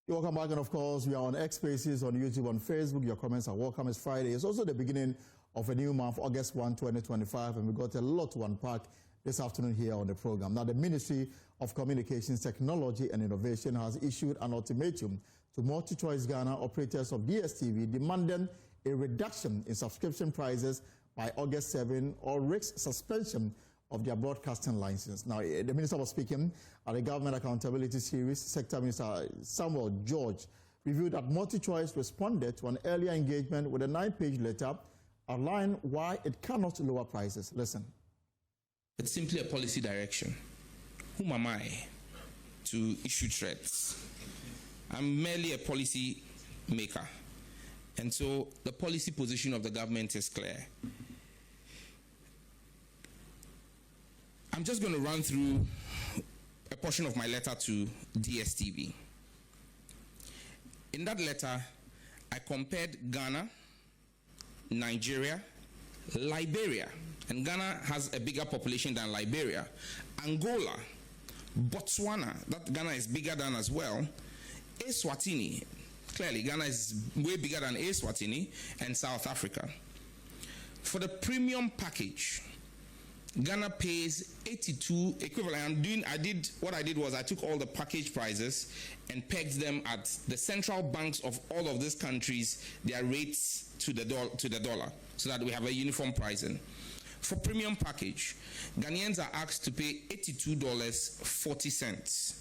You're welcome back, and of course, we are on X Spaces, on YouTube, on Facebook. Your comments are welcome. It's Friday. It's also the beginning of a new month, August 1, 2025, and we've got a lot to unpack this afternoon here on the program. Now, the Ministry of Communications, Technology and Innovation has issued an ultimatum to MultiChoice Ghana operators of DSTV, demanding a reduction in subscription prices by August 7 or risk suspension of their broadcasting license. Now, the minister was speaking at the Government Accountability Series. Sector Minister Samuel George revealed that MultiChoice responded to an earlier engagement with a 9-page letter outlining why it cannot lower prices. Listen. It's simply a policy direction. Whom am I to issue threats? I'm merely a policy maker. And so the policy position of the government is clear. I'm just going to run through a portion of my letter to DSTV. In that letter, I compared Ghana, Nigeria, Liberia, and Ghana has a bigger population than Liberia, Angola, Botswana, that Ghana is bigger than as well, Eswatini, clearly Ghana is way bigger than Eswatini, and South Africa. For the premium package, Ghana pays 82 equivalent. What I did was I took all the package prices and pegged them at the central banks of all of these countries, their rates to the dollar, so that we have a uniform pricing. For premium package, Ghanaians are asked to pay $82.40.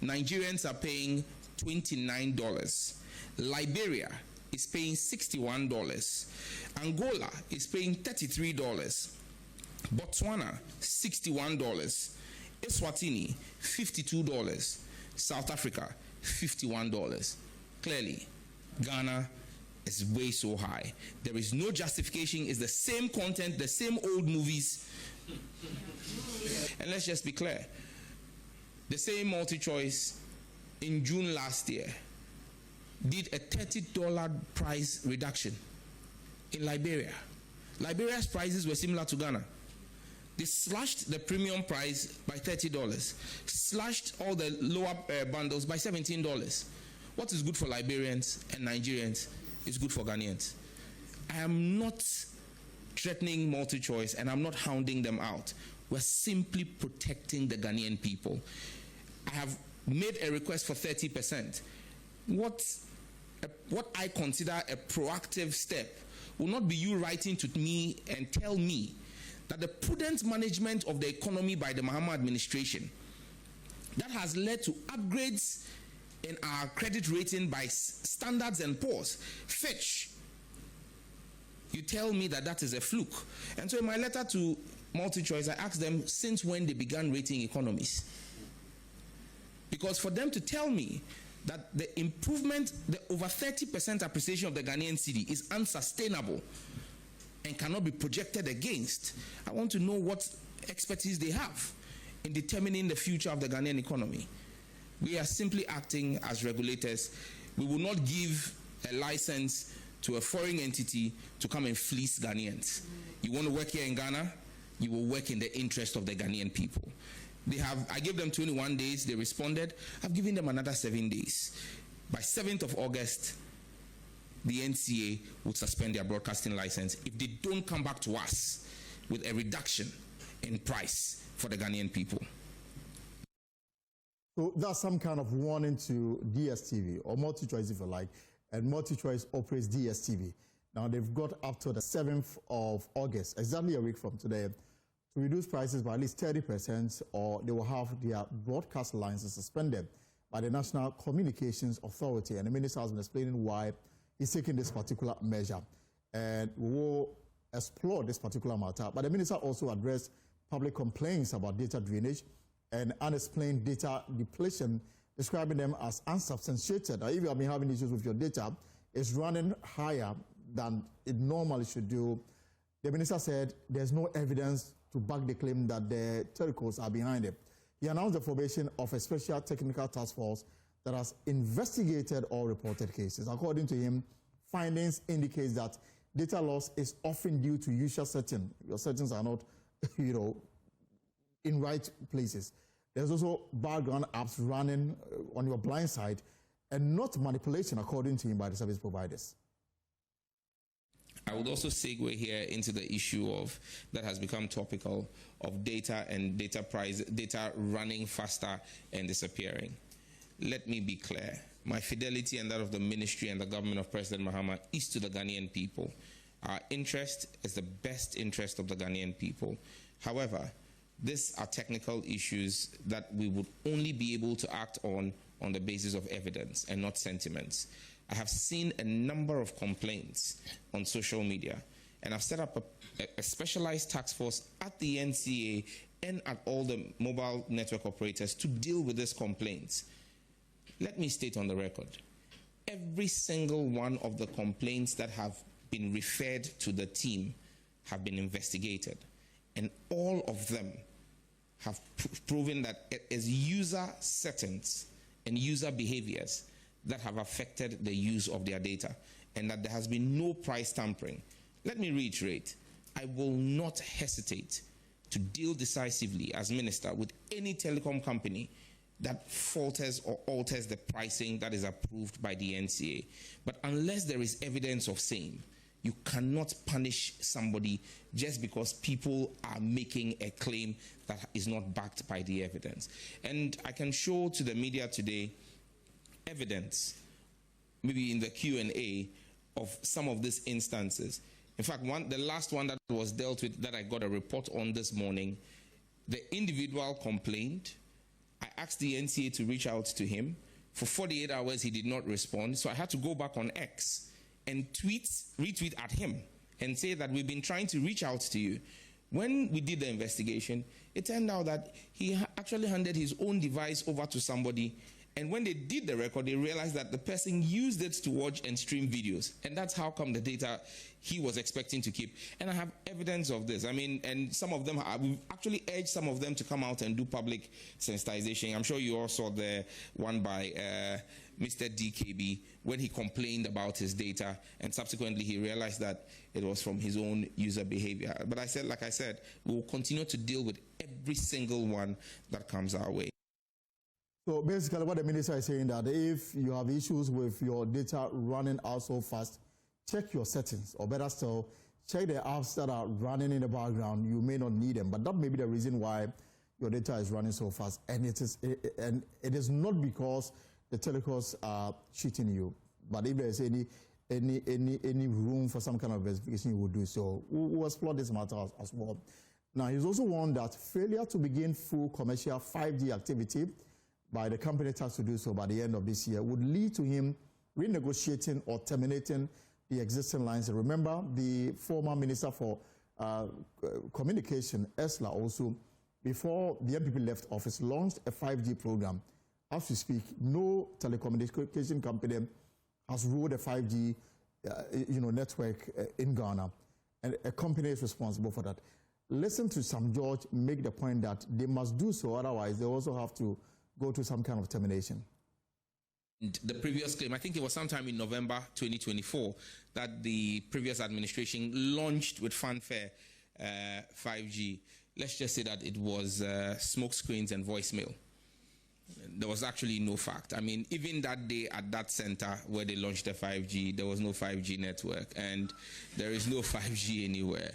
Nigerians are paying $29. Liberia is paying $61. Angola is paying $33. Botswana, $61. Eswatini, $52. South Africa, $51. Clearly, Ghana is way so high. There is no justification. It's the same content, the same old movies. And let's just be clear. The same MultiChoice in June last year did a $30 price reduction in Liberia. Liberia's prices were similar to Ghana. They slashed the premium price by $30, slashed all the lower bundles by $17. What is good for Liberians and Nigerians is good for Ghanaians. I am not threatening MultiChoice and I'm not hounding them out. We're simply protecting the Ghanaian people. I have made a request for 30%. What I consider a proactive step will not be you writing to me and tell me that the prudent management of the economy by the Mahama administration that has led to upgrades in our credit rating by Standards and Poor's, Fitch, you tell me that that is a fluke. And so in my letter to MultiChoice, I asked them since when they began rating economies. Because for them to tell me that the improvement, the over 30% appreciation of the Ghanaian cedi is unsustainable and cannot be projected against, I want to know what expertise they have in determining the future of the Ghanaian economy. We are simply acting as regulators. We will not give a license to a foreign entity to come and fleece Ghanaians. You want to work here in Ghana, you will work in the interest of the Ghanaian people. I gave them 21 days, they responded. I've given them another 7 days. By 7th of August, the NCA would suspend their broadcasting license if they don't come back to us with a reduction in price for the Ghanaian people. So that's some kind of warning to DSTV, or MultiChoice if you like, and MultiChoice operates DSTV. Now they've got up to the 7th of August, exactly a week from today, to reduce prices by at least 30%, or they will have their broadcast license suspended by the National Communications Authority. And the minister has been explaining why he's taking this particular measure. And we will explore this particular matter. But the minister also addressed public complaints about data drainage and unexplained data depletion, describing them as unsubstantiated. Now, if you have been having issues with your data, it's running higher than it normally should do. The minister said there's no evidence to back the claim that the telcos are behind it. He announced the formation of a special technical task force that has investigated all reported cases. According to him, findings indicate that data loss is often due to user setting. Your settings are not, in right places. There's also background apps running on your blind side, and not manipulation, according to him, by the service providers. I would also segue here into the issue of that has become topical of data and data running faster and disappearing. Let me be clear. My fidelity and that of the ministry and the government of President Mahama is to the Ghanaian people. Our interest is the best interest of the Ghanaian people. However, these are technical issues that we would only be able to act on the basis of evidence and not sentiments. I have seen a number of complaints on social media, and I've set up a specialized task force at the NCA and at all the mobile network operators to deal with these complaints. Let me state on the record, every single one of the complaints that have been referred to the team have been investigated, and all of them have proven that it is user settings and user behaviors that have affected the use of their data, and that there has been no price tampering. Let me reiterate, I will not hesitate to deal decisively as minister with any telecom company that falters or alters the pricing that is approved by the NCA. But unless there is evidence of same, you cannot punish somebody just because people are making a claim that is not backed by the evidence. And I can show to the media today evidence, maybe in the Q&A, of some of these instances. In fact, the last one that was dealt with, that I got a report on this morning, the individual complained. I asked the NCA to reach out to him. For 48 hours, he did not respond, so I had to go back on X and retweet at him and say that we've been trying to reach out to you. When we did the investigation, it turned out that he actually handed his own device over to somebody, and when they did the record, they realized that the person used it to watch and stream videos, and that's how come the data he was expecting to keep. And I have evidence of this. I mean, and some of them, we've actually urged some of them to come out and do public sensitization. I'm sure you all saw the one by Mr. DKB when he complained about his data, and subsequently he realized that it was from his own user behavior. But I said, like I said, we will continue to deal with every single one that comes our way. So basically what the minister is saying, that if you have issues with your data running out so fast, check your settings, or better still, check the apps that are running in the background. You may not need them, but that may be the reason why your data is running so fast. And it is not because the telecoms are cheating you, but if there is any room for some kind of investigation, you will do so. We'll explore this matter as well. Now, he's also warned that failure to begin full commercial 5G activity by the company tasked to do so by the end of this year would lead to him renegotiating or terminating the existing lines. Remember, the former Minister for Communication, Esla, also, before the MPP left office, launched a 5G program. As we speak, no telecommunication company has rolled a 5G network in Ghana, and a company is responsible for that. Listen to Sam George make the point that they must do so, otherwise they also have to go to some kind of termination. The previous claim, I think it was sometime in November 2024, that the previous administration launched with fanfare 5G. Let's just say that it was smoke screens and voicemail. There was actually no fact. I mean, even that day at that center where they launched the 5G, there was no 5G network, and there is no 5G anywhere.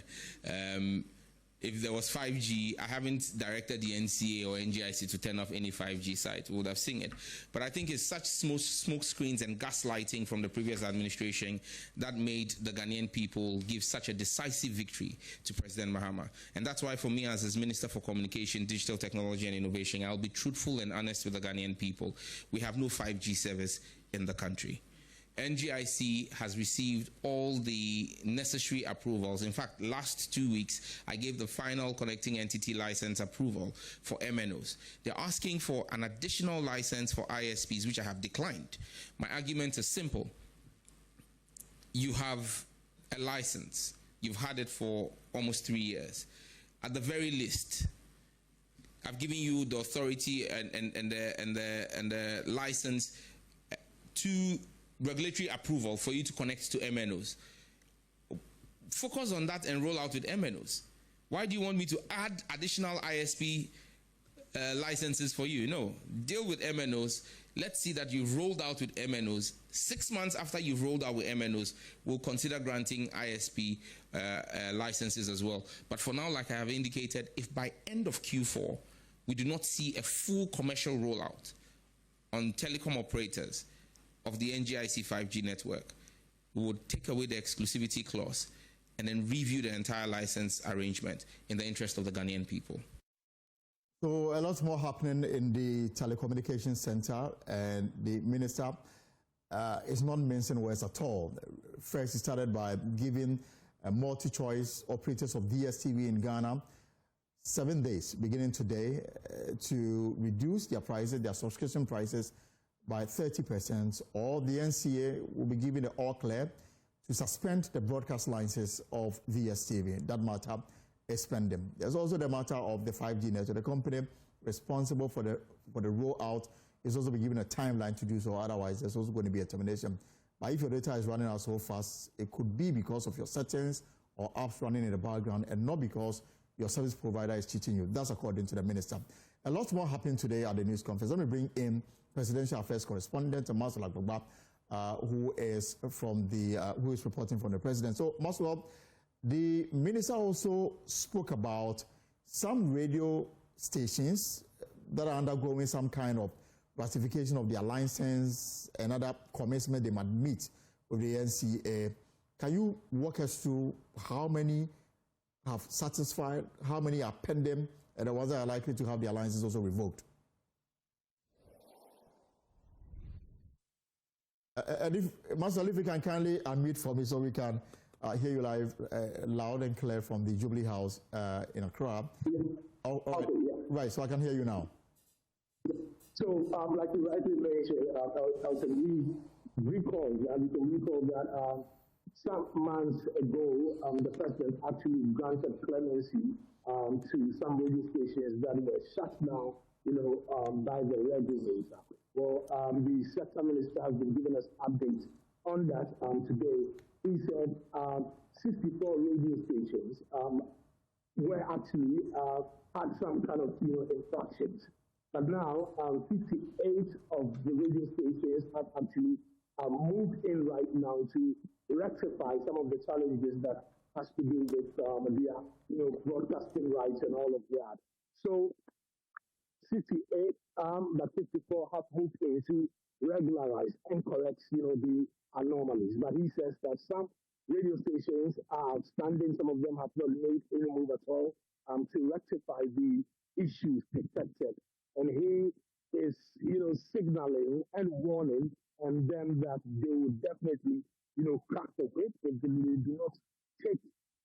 If there was 5G, I haven't directed the NCA or NGIC to turn off any 5G site. We would have seen it. But I think it's such smoke screens and gaslighting from the previous administration that made the Ghanaian people give such a decisive victory to President Mahama. And that's why, for me, as his Minister for Communication, Digital Technology and Innovation, I'll be truthful and honest with the Ghanaian people. We have no 5G service in the country. NGIC has received all the necessary approvals. In fact, last 2 weeks, I gave the final connecting entity license approval for MNOs. They're asking for an additional license for ISPs, which I have declined. My argument is simple. You have a license. You've had it for almost 3 years. At the very least, I've given you the authority and the license to regulatory approval for you to connect to MNOs. Focus on that and roll out with MNOs. Why do you want me to add additional ISP licenses for you? No, deal with MNOs, let's see that you've rolled out with MNOs. 6 months after you've rolled out with MNOs, we'll consider granting ISP licenses as well. But for now, like I have indicated, if by end of Q4, we do not see a full commercial rollout on telecom operators of the NGIC 5G network, we would take away the exclusivity clause and then review the entire license arrangement in the interest of the Ghanaian people. So a lot more happening in the telecommunications center, and the minister is not mincing words at all. First, he started by giving multi-choice operators of DSTV in Ghana 7 days, beginning today, to reduce their prices, their subscription prices, by 30%, or the NCA will be giving the all clear to suspend the broadcast licenses of DSTV. That matter is pending. There's also the matter of the 5G network. The company responsible for the rollout is also be given a timeline to do so. Otherwise, there's also going to be a termination. But if your data is running out so fast, it could be because of your settings or apps running in the background, and not because your service provider is cheating you. That's according to the minister. A lot more happened today at the news conference. Let me bring in Presidential Affairs Correspondent Maslow Agbagba, who is reporting from the president. So, Maslow, the minister also spoke about some radio stations that are undergoing some kind of ratification of their license and other commitment they might meet with the NCA. Can you walk us through how many have satisfied, how many are pending, and the ones that are likely to have their licenses also revoked? And if you can kindly unmute for me so we can hear you live, loud and clear from the Jubilee House in Accra. Okay, yeah. Right, so I can hear you now. So, like you rightly mentioned, I can recall that some months ago, the president actually granted clemency to some radio stations that were shut down, by the regulator. Well, the sector minister has been giving us updates on that today. He said 64 radio stations were actually had some kind of infractions. But now 58 of the radio stations have actually moved in right now to rectify some of the challenges that has to do with their broadcasting rights and all of that. So 68, but 54 have moved in to regularize and correct the anomalies. But he says that some radio stations are outstanding, some of them have not made any move at all to rectify the issues detected. And he is, signaling and warning and them that they will definitely, crack the whip if they do not take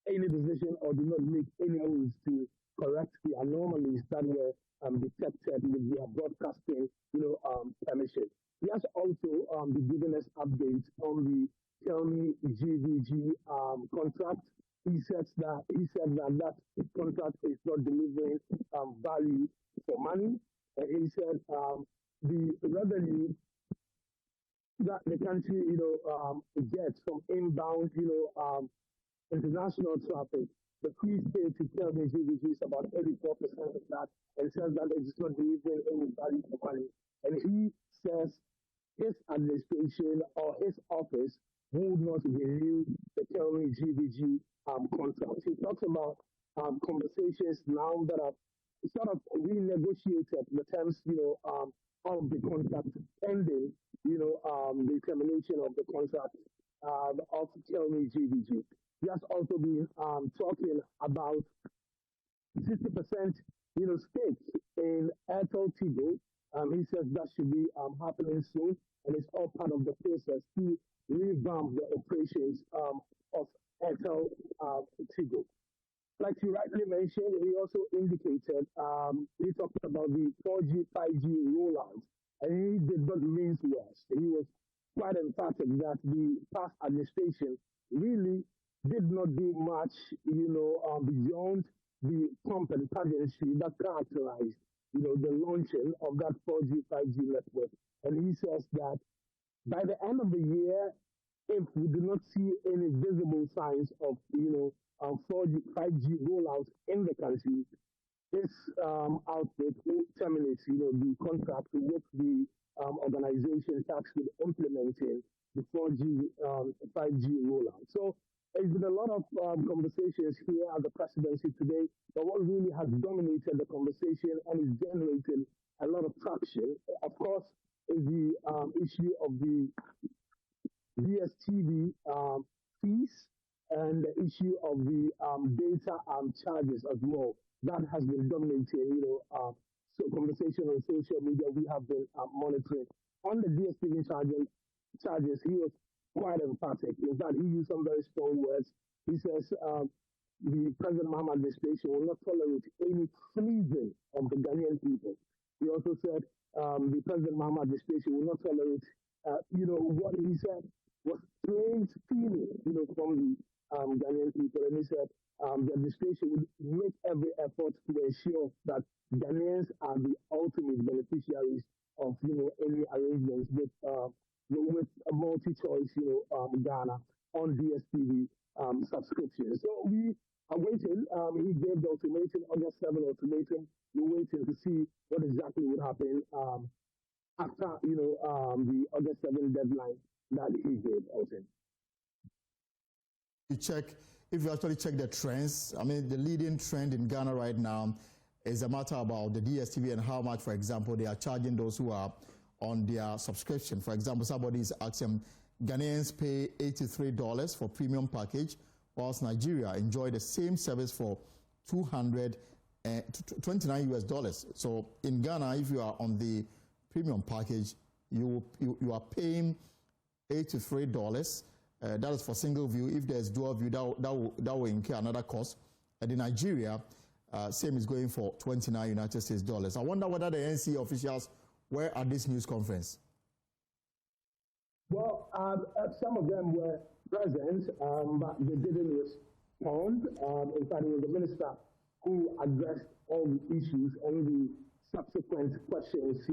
any decision or do not make any moves to correct the anomalies that were detected with their broadcasting, permission. He has also been giving us updates on the Tell Me GVG contract. He said that contract is not delivering value for money. He said the revenue that the country, gets from inbound, international traffic, the fees paid to Tell Me GVG is about 84% of that, and says that it is not delivering any value for money. And he says his administration or his office would not renew the Tell Me GVG contract. He talks about conversations now that are sort of renegotiated the terms, of the contract pending, the termination of the contract of Tell Me GVG. He has also been talking about 60%, stakes in Airtel Tigo. He says that should be happening soon, and it's all part of the process to revamp the operations of Airtel Tigo. Like you rightly mentioned, he also indicated, he talked about the 4G, 5G rollout, and he did not mince words. He was quite emphatic that the past administration really did not do much, beyond the pomp and pageantry that characterized, the launching of that 4G, 5G network. And he says that by the end of the year, if we do not see any visible signs of, 4G, 5G rollout in the country, this outbreak will terminate, the contract with the organization tasked with implementing the 4G, 5G rollout. So there's been a lot of conversations here at the presidency today, but what really has dominated the conversation and is generating a lot of traction, of course, is the issue of the DSTV fees and the issue of the data charges as well. That has been dominating, so conversation on social media we have been monitoring. On the DSTV charges, he was quite emphatic. In fact, he used some very strong words. He says the President Mahama administration will not tolerate any freezing of the Ghanaian people. He also said the President Mahama administration will not tolerate, what he said was strange feeling, from the Ghanaian people. And he said the administration would make every effort to ensure that Ghanaians are the ultimate beneficiaries of, any arrangements with a multi-choice, Ghana on DSTV subscription. So we are waiting. He gave the ultimatum, August 7 ultimatum. We're waiting to see what exactly would happen after, the August 7 deadline that he gave out. If you actually check the trends, I mean, the leading trend in Ghana right now is a matter about the DSTV and how much, for example, they are charging those who are on their subscription. For example, somebody is asking, Ghanaians pay $83 for premium package, whilst Nigeria enjoy the same service for $29 US. So in Ghana, if you are on the premium package, you are paying $83. That is for single view. If there's dual view, that will incur another cost. And in Nigeria, same is going for $29 United States dollars. I wonder whether the NC officials were at this news conference. Well, some of them were present, but they didn't respond. In fact, it was the minister who addressed all the issues and the subsequent questions,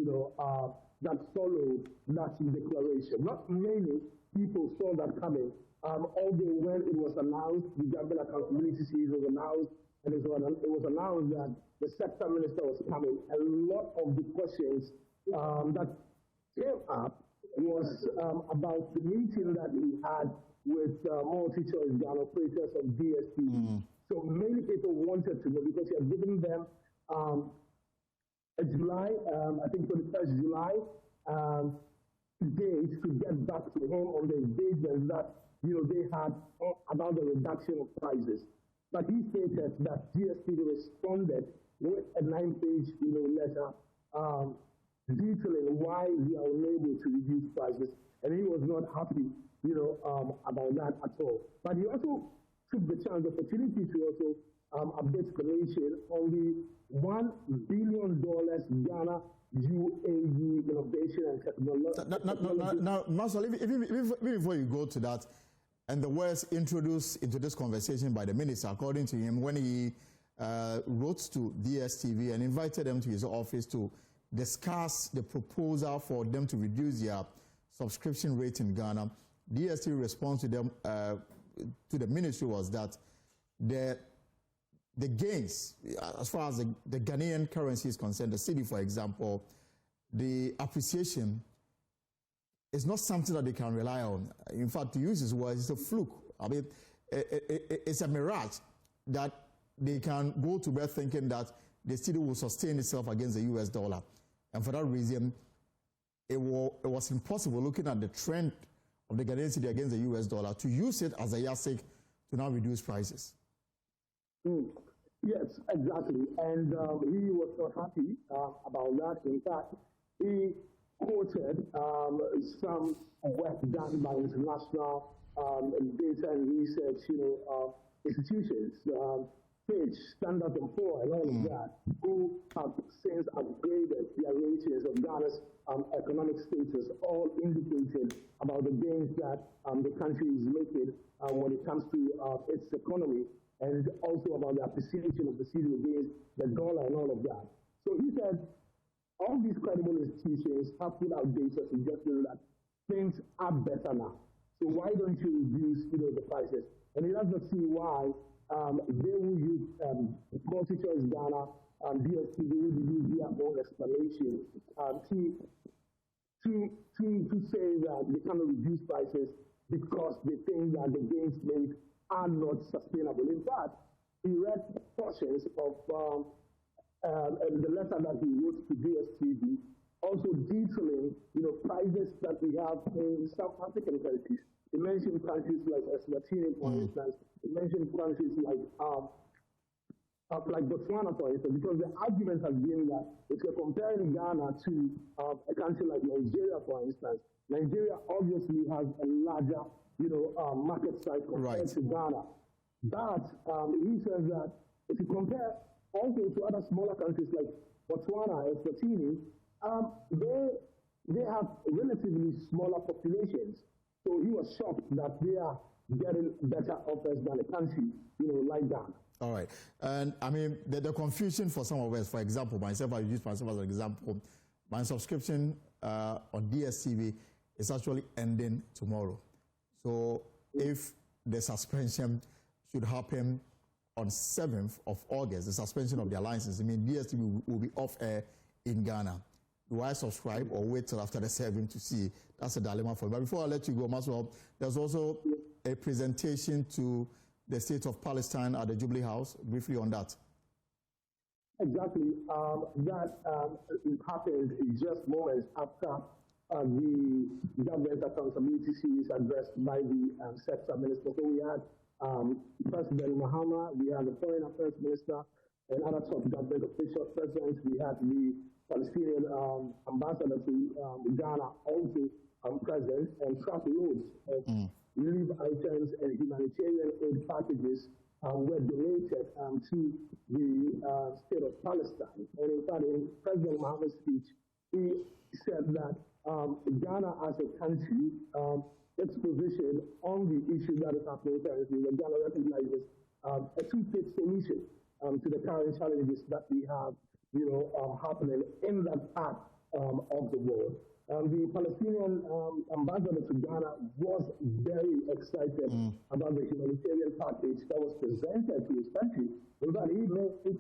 that followed that declaration. Not many people saw that coming. Although when it was announced, the Gambia Accountability Series was announced, and it was announced that the sector minister was coming, a lot of the questions that came up was about the meeting that he had with multi-choice Ghana operators of DSTV. So many people wanted to know, because he had given them a July, I think 21st July, date to get back to him on the engagement that they had about the reduction of prices. But he stated that DSTV responded with a 9-page letter detailing why we are unable to reduce prices, and he was not happy about that at all. But he also took the opportunity to also update the nation on the $1 billion Ghana UAE innovation and technology. Now, Marcel, even before you go to that, and the words introduced into this conversation by the minister, according to him, when he wrote to DSTV and invited them to his office to discuss the proposal for them to reduce their subscription rate in Ghana, DSTV response to them, to the ministry, was that the gains, as far as the Ghanaian currency is concerned, the cedi, for example, the appreciation is not something that they can rely on. In fact, to use his words, it's a fluke. I mean, it's a mirage that they can go to bed thinking that the cedi will sustain itself against the US dollar. And for that reason, it was impossible, looking at the trend of the Ghanaian cedi against the US dollar, to use it as a yardstick to now reduce prices. Yes, exactly. And he was not happy about that. In fact, he quoted some work done by international data and research institutions, Fitch, Standard & Poor's, and all of that, who have since upgraded their ratings of Ghana's economic status, all indicating about the gains that the country is making when it comes to its economy, and also about the appreciation of the cedi against the dollar and all of that. So he said, all these credible institutions have put out data suggesting that things are better now. So why don't you reduce the prices? And he does not see why they will use multi-choice Ghana and DSTV will use their own explanation. to say that they cannot reduce prices because they think that the gains made are not sustainable. In fact, he read portions of the letter that he wrote to DSTV, also detailing, prices that we have in South African countries. He mentioned countries like Eswatini, for instance. He mentioned countries like Botswana, for instance, because the argument has been that if you're comparing Ghana to a country like Nigeria, for instance, Nigeria obviously has a larger, market size compared to Ghana. But he says that if you compare also to other smaller countries like Botswana and Eswatini, they have relatively smaller populations. So he was shocked that they are getting better offers than a country, like Ghana. All right. And I mean, the confusion for some of us, for example, myself, I use myself as an example, my subscription on DSTV is actually ending tomorrow. So if the suspension should happen on 7th of August, the suspension of their license, I mean, DSTV will be off air in Ghana. Do I subscribe or wait till after the 7th to see? That's a dilemma for me. But before I let you go, Maswell, there's also a presentation to the state of Palestine at the Jubilee House. Briefly on that. Exactly. That happened just moments after the government accountability series addressed by the sector minister. So we had President Mahama, we had the Foreign Affairs Minister, and other top government officials present. We had the Palestinian ambassador to Ghana also present, and truck loads of relief items and humanitarian aid packages were donated to the state of Palestine. And in fact, in President Mahama's speech, he said that Ghana as a country, its position on the issue that is happening currently, that Ghana recognizes a two-state solution to the current challenges that we have, happening in that part of the world. The Palestinian ambassador to Ghana was very excited about the humanitarian package that was presented to his country. In fact, he made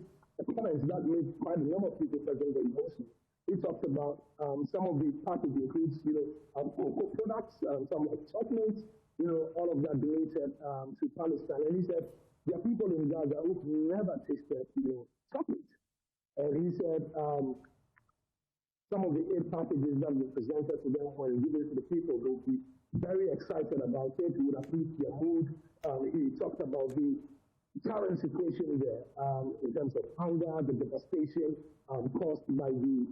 comments that made quite a number of people present very emotional. He talked about some of the package includes, cocoa products, some like chocolates, all of that donated to Palestine. And he said, there are people in Gaza who've never tasted, chocolate. And he said, some of the aid packages that were presented to them when given to the people, they'll be very excited about it. He would uplift their mood. He talked about the current situation there in terms of hunger, the devastation caused by the,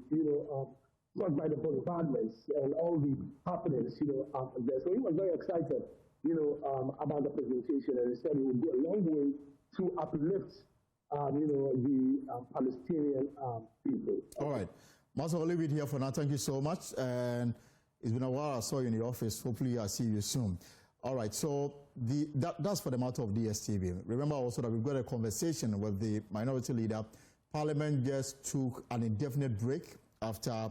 caused by the bombardments and all the happenings, there. So he was very excited, about the presentation, and he said he would go a long way to uplift, the Palestinian people. All right. Master, I'll leave it here for now. Thank you so much. And it's been a while I saw you in the office. Hopefully I'll see you soon. All right, so that's for the matter of DSTV. Remember also that we've got a conversation with the minority leader. Parliament just took an indefinite break after,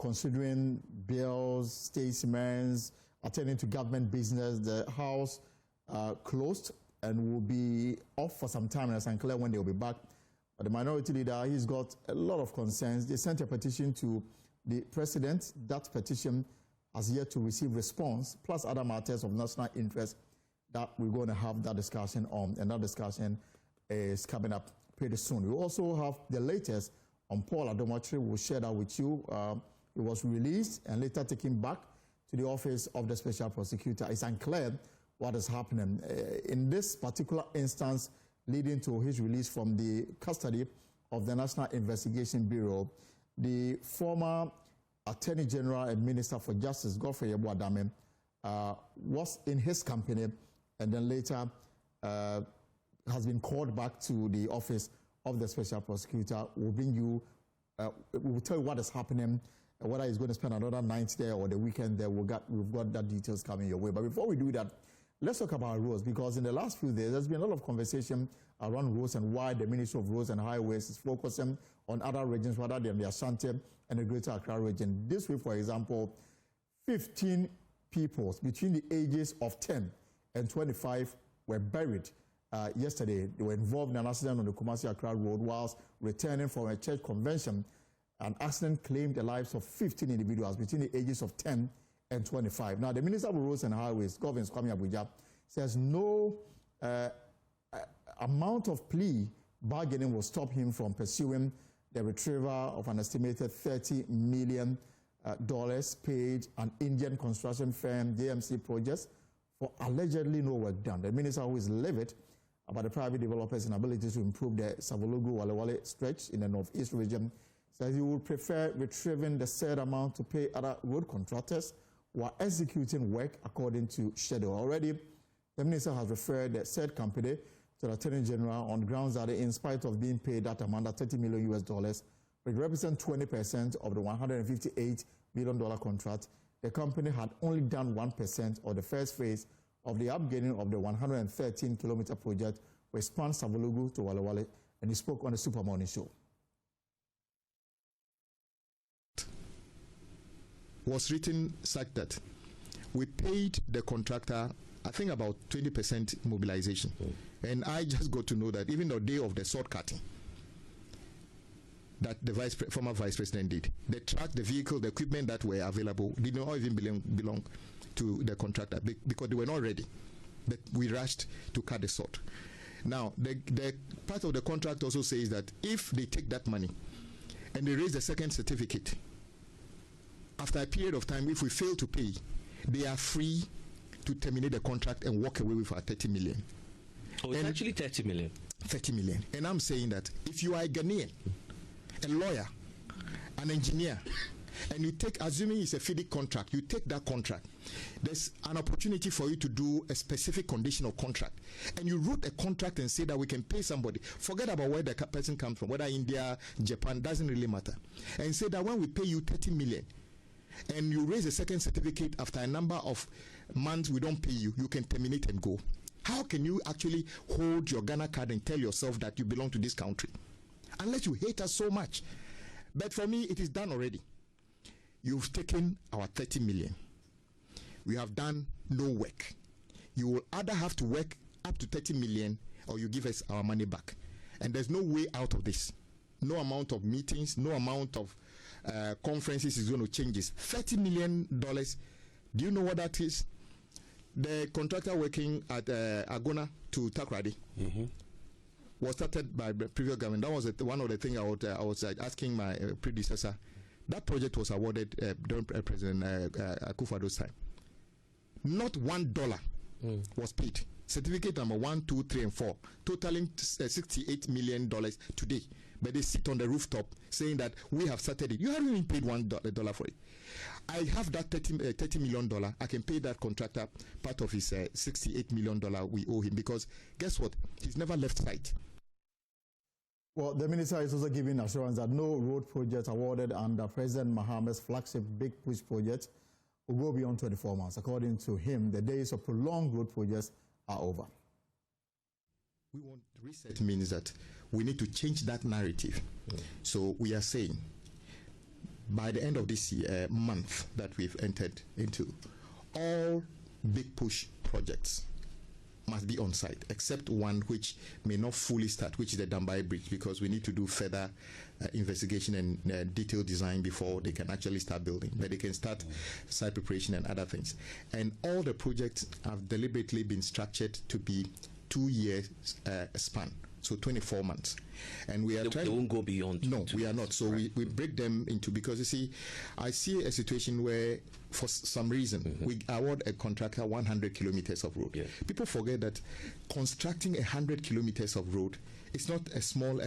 considering bills, statements, attending to government business. The House closed and will be off for some time, and it's unclear when they'll be back. But the minority leader, he's got a lot of concerns. They sent a petition to the president. That petition has yet to receive response, plus other matters of national interest that we're going to have that discussion on. And that discussion is coming up pretty soon. We also have the latest on Paul Adom-Otchere. We'll share that with you. He was released and later taken back to the office of the special prosecutor. It's unclear what is happening. In this particular instance, leading to his release from the custody of the National Investigation Bureau, the former Attorney General and Minister for Justice, Godfrey Yeboah-Dame, was in his company and then later has been called back to the office of the Special Prosecutor. We'll bring you, we'll tell you what is happening, whether he's going to spend another night there or the weekend there. We've got that details coming your way. But before we do that, let's talk about roads, because in the last few days, there's been a lot of conversation around roads and why the Ministry of Roads and Highways is focusing on other regions rather than the Ashanti and the Greater Accra region. This week, for example, 15 people between the ages of 10 and 25 were buried yesterday. They were involved in an accident on the Kumasi Accra Road whilst returning from a church convention An accident claimed the lives of 15 individuals between the ages of 10 and 25. Now, the Minister of Roads and Highways, Governor Kwame Abuja, says no amount of plea bargaining will stop him from pursuing the retrieval of an estimated $30 million paid an Indian construction firm, JMC Projects, for allegedly no work done. The minister, who is livid about the private developers' inability to improve the Savologu-Walewale stretch in the northeast region, says he would prefer retrieving the said amount to pay other road contractors while executing work according to schedule. Already, the minister has referred the said company to the Attorney General on grounds that in spite of being paid that amount of $30 million, which represents 20% of the $158 million contract, the company had only done 1% of the first phase of the upgrading of the 113-kilometer project which spans Savologu to Walewale, and he spoke on the Super Morning Show. Was written such that we paid the contractor, I think, about 20% mobilization. And I just got to know that even the day of the sword cutting that the former vice president did, the truck, the vehicle, the equipment that were available did not even belong to the contractor because they were not ready. But we rushed to cut the sword. Now, the part of the contract also says that if they take that money and they raise the second certificate, after a period of time, if we fail to pay, they are free to terminate the contract and walk away with our 30 million. Oh, it's actually 30 million. 30 million. And I'm saying that if you are a Ghanaian, a lawyer, an engineer, and you take, assuming it's a FIDIC contract, you take that contract, there's an opportunity for you to do a specific conditional contract. And you wrote a contract and say that we can pay somebody. Forget about where the person comes from, whether India, Japan, doesn't really matter. And say that when we pay you 30 million, and you raise a second certificate after a number of months we don't pay you, you can terminate and go. How can you actually hold your Ghana card and tell yourself that you belong to this country? Unless you hate us so much. But for me, it is done already. You've taken our 30 million. We have done no work. You will either have to work up to 30 million or you give us our money back. And there's no way out of this. No amount of meetings, no amount of conferences is going to change this. $30 million, do you know what that is? The contractor working at Agona to Takrady was started by the previous government. That was one of the things I was asking my predecessor. That project was awarded during President Akufo-Addo's time. Not $1 was paid. Certificate number 1, 2, 3, and 4, totaling $68 million today. But they sit on the rooftop saying that we have started it. You haven't even paid $1 for it. I have that $30 million. I can pay that contractor part of his $68 million we owe him, because guess what? He's never left site. Well, the minister is also giving assurance that no road project awarded under President Mahamad's flagship Big Push project will go beyond 24 months. According to him, the days of prolonged road projects are over. We want reset means that we need to change that narrative. So we are saying by the end of this year, month that we've entered into, all Big Push projects must be on site, except one which may not fully start, which is the Dambai Bridge, because we need to do further investigation and detailed design before they can actually start building. But they can start site preparation and other things. And all the projects have deliberately been structured to be 2 years span, so 24 months. And we are trying. They won't go beyond. No, we are not. So we break them into, because you see, I see a situation where for some reason we award a contractor 100 kilometers of road. People forget that constructing 100 kilometers of road, it's not a small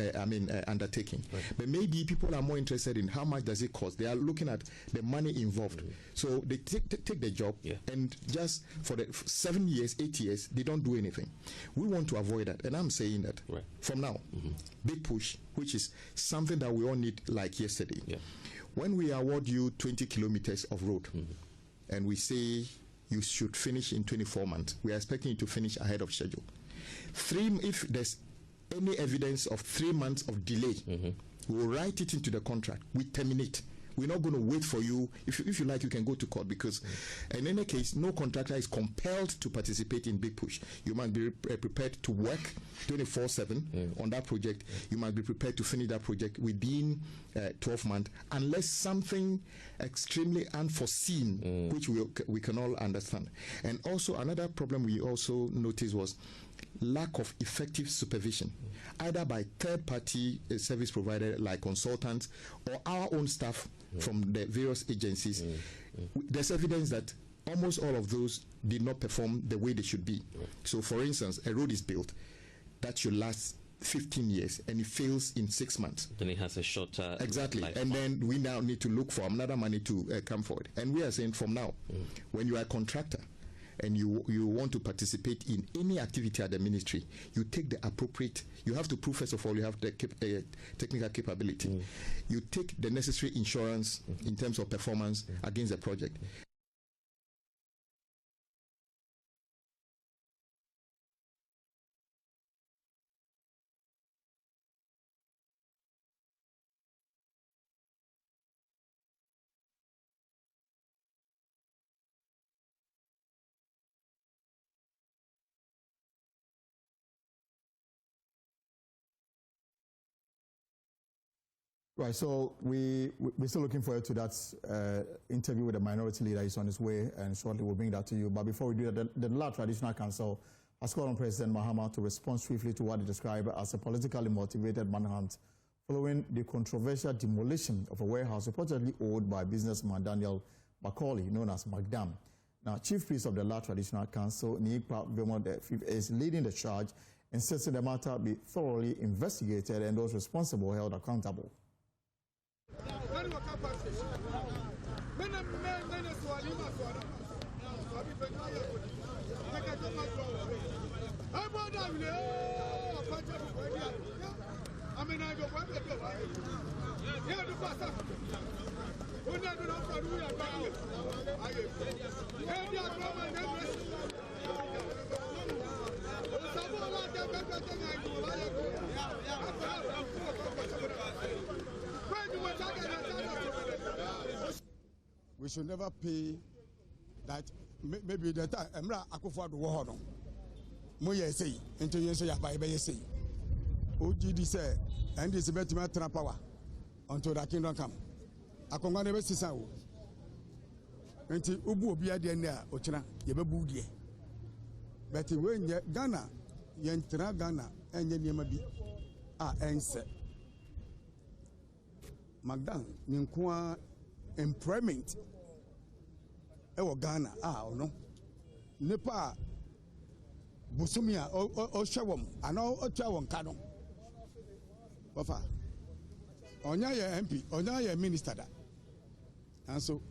undertaking. But maybe people are more interested in how much does it cost. They are looking at the money involved. So they take the job, and just for the 7 years, 8 years, they don't do anything. We want to avoid that, and I'm saying that from now, Big Push, which is something that we all need like yesterday. When we award you 20 kilometers of road, and we say you should finish in 24 months, we are expecting you to finish ahead of schedule. If there's any evidence of 3 months of delay, we will write it into the contract. We terminate. We're not going to wait for you. If you like, you can go to court, because in any case, no contractor is compelled to participate in Big Push. You must be prepared to work 24/7 on that project. You must be prepared to finish that project within 12 months, unless something extremely unforeseen, which we can all understand. And also another problem we also noticed was lack of effective supervision, either by third-party service providers like consultants or our own staff from the various agencies. There's evidence that almost all of those did not perform the way they should be. So, for instance, a road is built that should last 15 years and it fails in 6 months. Then it has a shorter exactly life. And then we now need to look for another money to come forward. And we are saying from now, when you are a contractor and you want to participate in any activity at the ministry, you take the appropriate, you have to prove, first of all, you have the technical capability. You take the necessary insurance in terms of performance against the project. Right, so we're still looking forward to that interview with the minority leader. He's on his way, and shortly we'll bring that to you. But before we do that, the La Traditional Council has called on President Mahama to respond swiftly to what they describe as a politically motivated manhunt following the controversial demolition of a warehouse reportedly owned by businessman Daniel Macaulay, known as McDan. Now, Chief Priest of the La Traditional Council, Nipa Vermont V, is leading the charge, insisting the matter be thoroughly investigated and those responsible held accountable. We should never pay that. Maybe the time Emra Akufo do wohono. Mo ye say into you say ya be say. OGD say and this betima tra power until the kingdom come. Akonga ne be sisa wo. Enti obu obi ade ne a ochina ye bebu die. But when Ghana yentra Ghana enye niema bi a ense. McDan ninkoa employment ewo Ghana no nipa busumi a o hwewom ana o twa won ka no ofa onya ye MP onya ye minister da anso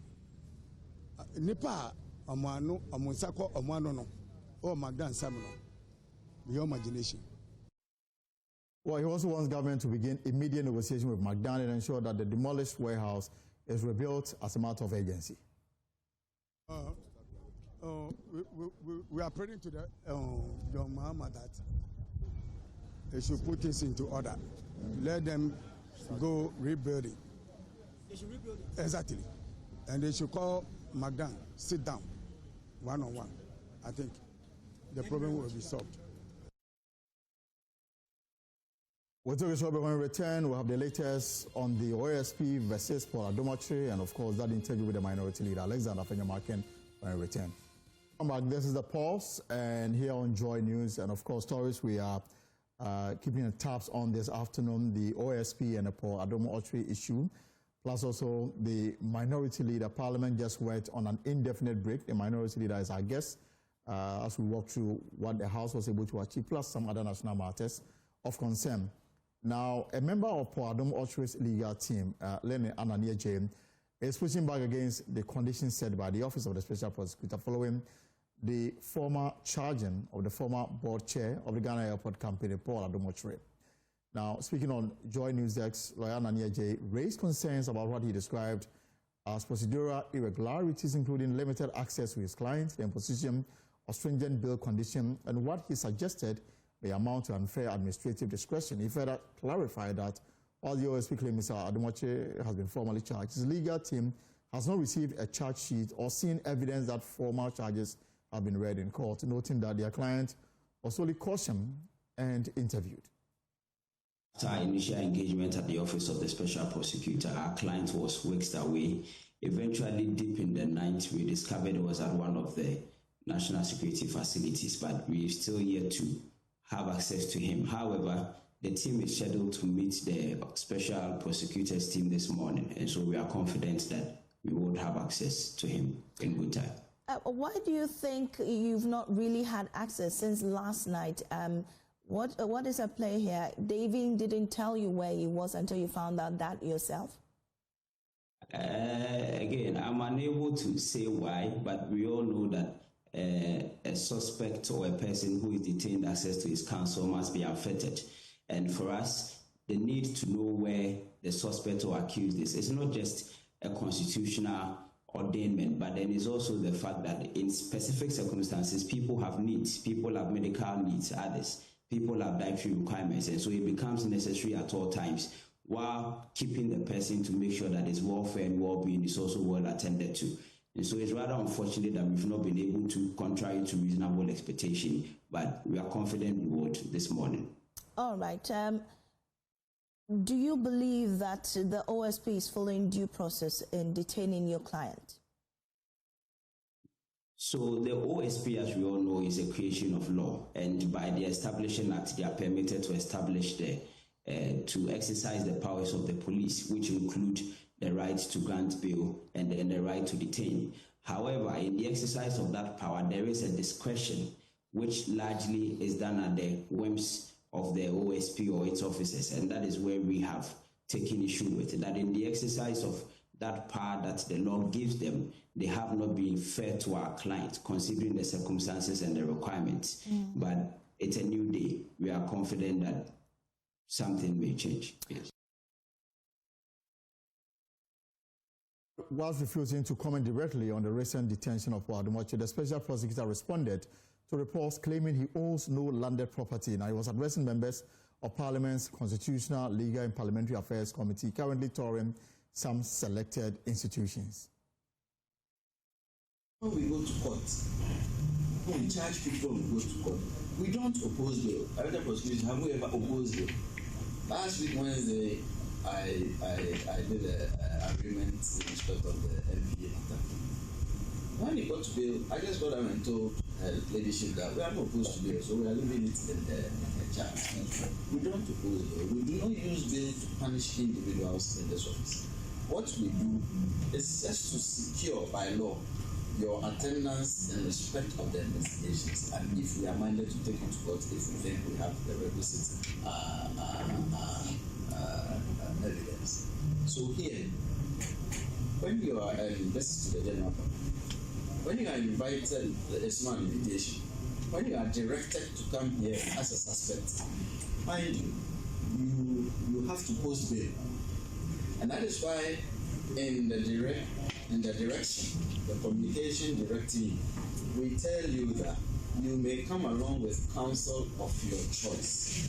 nipa omano omunsako omano no o McDan sam no beyond imagination. Well, he also wants government to begin immediate negotiation with McDan and ensure that the demolished warehouse is rebuilt as a matter of urgency. We are praying to the John Mahama that they should put this into order. Let them go rebuilding. They should rebuild it. Exactly. And they should call McDan, sit down, one-on-one. I think the problem will be solved. We'll take a short break. When we return, we'll have the latest on the OSP versus Paul Adom-Otchere, and of course that interview with the minority leader, Afenyo-Markin, when we return. This is the Pulse, and here on Joy News, and of course stories we are keeping tabs on this afternoon, the OSP and the Paul Adom-Otchere issue, plus also the minority leader. Parliament just went on an indefinite break. The minority leader is our guest as we walk through what the House was able to achieve, plus some other national matters of concern. Now, a member of Paul Adom-Otchere's legal team, Neonatal, is pushing back against the conditions set by the Office of the Special Prosecutor following the former charging of the former board chair of the Ghana Airport Company, Paul Adom-Otchere. Now, speaking on Joy News Desk, lawyer Neonatal raised concerns about what he described as procedural irregularities, including limited access to his client, the imposition of stringent bail conditions, and what he suggested may amount to unfair administrative discretion. He further clarified that While the OSP claims Mr. Adom-Otchere has been formally charged, his legal team has not received a charge sheet or seen evidence that formal charges have been read in court, noting that their client was only cautioned and interviewed. After our initial engagement at the Office of the Special Prosecutor, our client was whisked away. Eventually, deep in the night, we discovered it was at one of the national security facilities, but we're still yet to have access to him. However, the team is scheduled to meet the Special Prosecutor's team this morning, and so we are confident that we would have access to him in good time. Why do you think you've not really had access since last night? What is at play here? David didn't tell you where he was until you found out that yourself? Again, I'm unable to say why, but we all know that a suspect or a person who is detained access to his counsel must be unfettered. And for us, the need to know where the suspect or accused is, it's not just a constitutional ordainment, but then it's also the fact that in specific circumstances, people have needs, people have medical needs, others, people have dietary requirements, and so it becomes necessary at all times, while keeping the person to make sure that his welfare and well-being is also well attended to. And so it's rather unfortunate that we've not been able to, contrary to reasonable expectation, but we are confident we would this morning. All right. Do you believe that the OSP is following due process in detaining your client? So the OSP, as we all know, is a creation of law, and by the Establishing Act, they are permitted to establish to exercise the powers of the police, which include the right to grant bail and the right to detain. However, in the exercise of that power, there is a discretion which largely is done at the whims of the OSP or its officers, and that is where we have taken issue with it, that in the exercise of that power that the law gives them, they have not been fair to our client, considering the circumstances and the requirements. But it's a new day. We are confident that something may change. Yes. Whilst refusing to comment directly on the recent detention of Paul Adom-Otchere, the special prosecutor responded to reports claiming he owns no landed property. Now, he was addressing members of Parliament's Constitutional, Legal and Parliamentary Affairs Committee, currently touring some selected institutions. When we go to court, when we charge people, we go to court. We don't oppose bail. Other prosecution, have we ever opposed bail? Last week, Wednesday, I did an agreement in respect of the MPA matter. When he got to bail, I just got up and told leadership that we are not opposed to bail, so we are leaving it in the charge. We don't oppose bail. We do not use bail to punish individuals in this office. What we do is just to secure by law your attendance in respect of the investigations, and if we are minded to take it to court, if we think we have the requisite evidence. So here, when you are this is to the general public, when you are invited, it's not an invitation. When you are directed to come here as a suspect, mind you have to post bail, and that is why in the direction, the communication directive, we tell you that you may come along with counsel of your choice.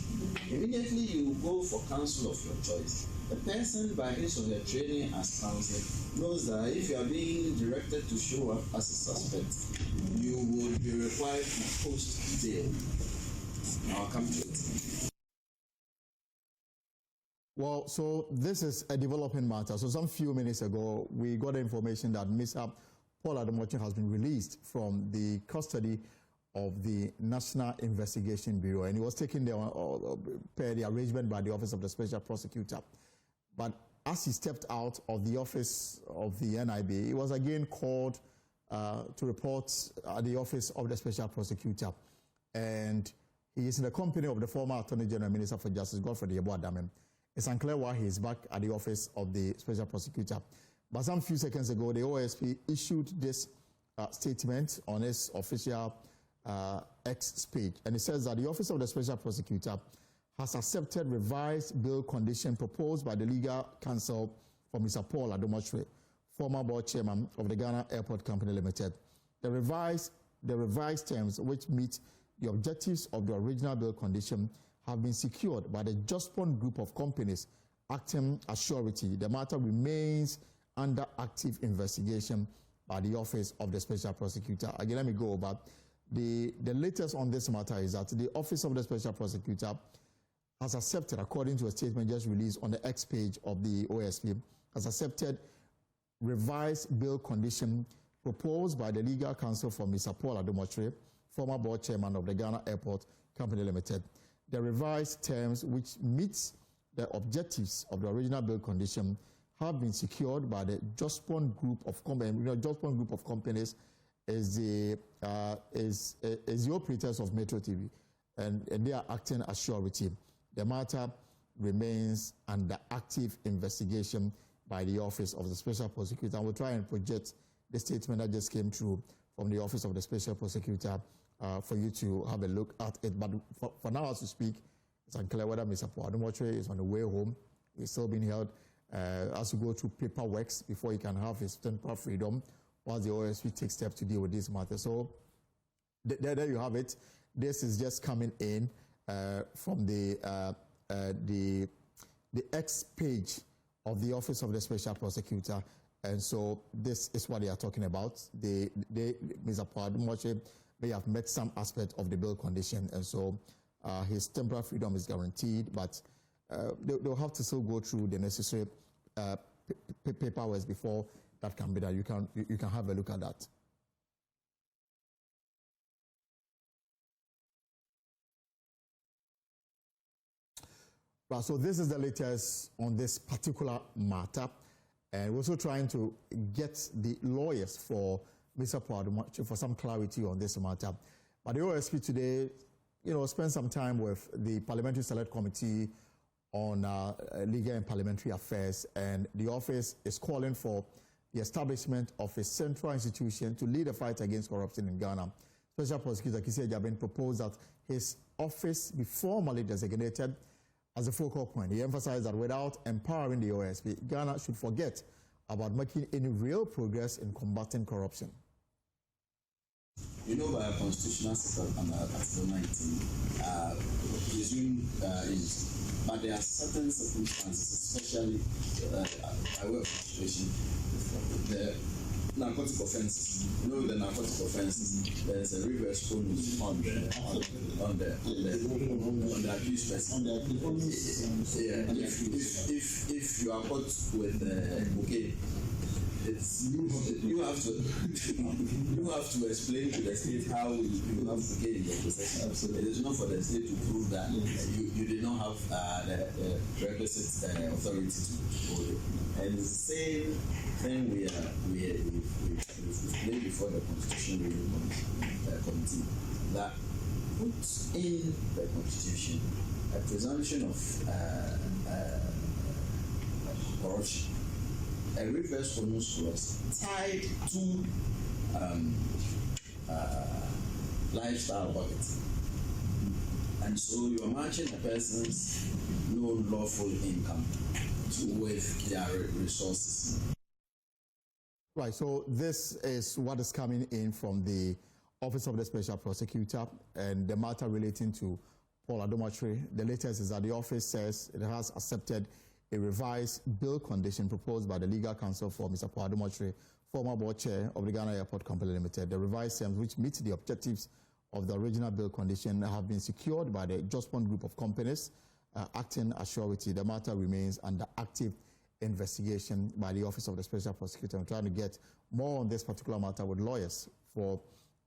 Immediately you go for counsel of your choice. The person, by his or her training as counsel, knows that if you are being directed to show up as a suspect, you would be required to post bail. I'll come to it. Well, so this is a developing matter. So some few minutes ago, we got the information that Mr. Paul Adom-Otchere has been released from the custody of the National Investigation Bureau, and he was taken there per the arrangement by the Office of the Special Prosecutor. But as he stepped out of the office of the NIB, he was again called to report at the Office of the Special Prosecutor. And he is in the company of the former Attorney General Minister for Justice, Godfrey Yeboah-Damem. It's unclear why he is back at the Office of the Special Prosecutor. But some few seconds ago, the OSP issued this statement on its official X page. And it says that the Office of the Special Prosecutor has accepted revised bail condition proposed by the legal counsel for Mr. Paul Adom-Otchere, former board chairman of the Ghana Airport Company Limited. The revised terms, which meet the objectives of the original bail condition, have been secured by the Jospon group of companies acting as surety. The matter remains under active investigation by the Office of the Special Prosecutor. Again, let me go over. The latest on this matter is that the Office of the Special Prosecutor has accepted, according to a statement just released on the X page of the OSP, has accepted revised bail condition proposed by the legal counsel for Mr. Paul Adom-Otchere, former board chairman of the Ghana Airport Company Limited. The revised terms, which meets the objectives of the original bail condition, have been secured by the Jospon Group of Companies. You know, Jospon Group of Companies is the operators of Metro TV, and they are acting as surety. The matter remains under active investigation by the Office of the Special Prosecutor. And we'll try and project the statement that just came through from the Office of the Special Prosecutor for you to have a look at it. But for now, as we speak, it's unclear whether Mr. Paul Adom-Otchere is on the way home. He's still being held as we go through paperwork before he can have his temporary freedom, while the OSP takes steps to deal with this matter. So there you have it. This is just coming in from the X page of the Office of the Special Prosecutor, and so this is what they are talking about. Mr. Paul Adom-Otchere may have met some aspect of the bail condition, and so his temporary freedom is guaranteed, but they'll have to still go through the necessary paperwork before that can be done. You can have a look at that. Right, so this is the latest on this particular matter, and we're also trying to get the lawyers for Mr. Paul Adom-Otchere for some clarity on this matter. But the OSP today, spent some time with the Parliamentary Select Committee on Legal and Parliamentary Affairs, and the office is calling for the establishment of a central institution to lead the fight against corruption in Ghana. Special Prosecutor Kisi Ejabin proposed that his office be formally designated as a focal point. He emphasized that without empowering the OSP, Ghana should forget about making any real progress in combating corruption. You know, by a constitutional setup under Article 19, presumed but there are certain circumstances, especially aware of the situation, the narcotic offences. You know, the narcotic offences, there's a reverse bonus on the accused person. Yeah, if you are caught with cocaine, you have to explain to the state how you have cocaine in your possession. It is not for the state to prove that you did not have the requisite authority to hold it. And the same thing we played before the Constitution Review Committee, that puts in the Constitution a presumption of corruption. A reverse bonus clause tied to lifestyle bucket. And so you are matching a person's known lawful income with their resources. Right, so this is what is coming in from the Office of the Special Prosecutor and the matter relating to Paul Adom-Otchere. The latest is that the office says it has accepted a revised bail condition proposed by the legal counsel for Mr. Paul Adom-Otchere, former board chair of the Ghana Airport Company Limited. The revised terms, which meet the objectives of the original bail condition, have been secured by the Jospon Group of Companies, acting as surety. The matter remains under active investigation by the Office of the Special Prosecutor. I'm trying to get more on this particular matter with lawyers for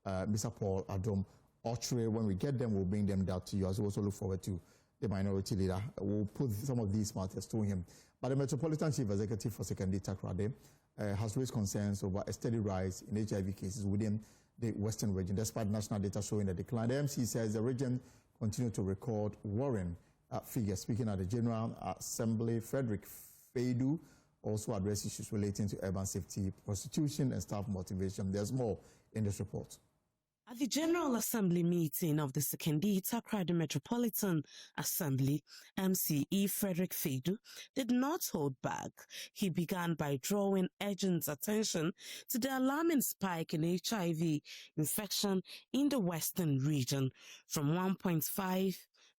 Mr. Paul Adom-Otchere. When we get them, we'll bring them down to you. As we also look forward to the minority leader. We'll put some of these matters to him. But the Metropolitan Chief Executive for Secondary Takrade has raised concerns over a steady rise in HIV cases within the Western region, despite national data showing a decline. The MC says the region continued to record worrying figures. Speaking at the General Assembly, Frederick Feidu also addressed issues relating to urban safety, prostitution, and staff motivation. There's more in this report. At the General Assembly meeting of the Secondary Takrade Metropolitan Assembly, MCE Frederick Feidu did not hold back. He began by drawing urgent attention to the alarming spike in HIV infection in the Western region from 1.5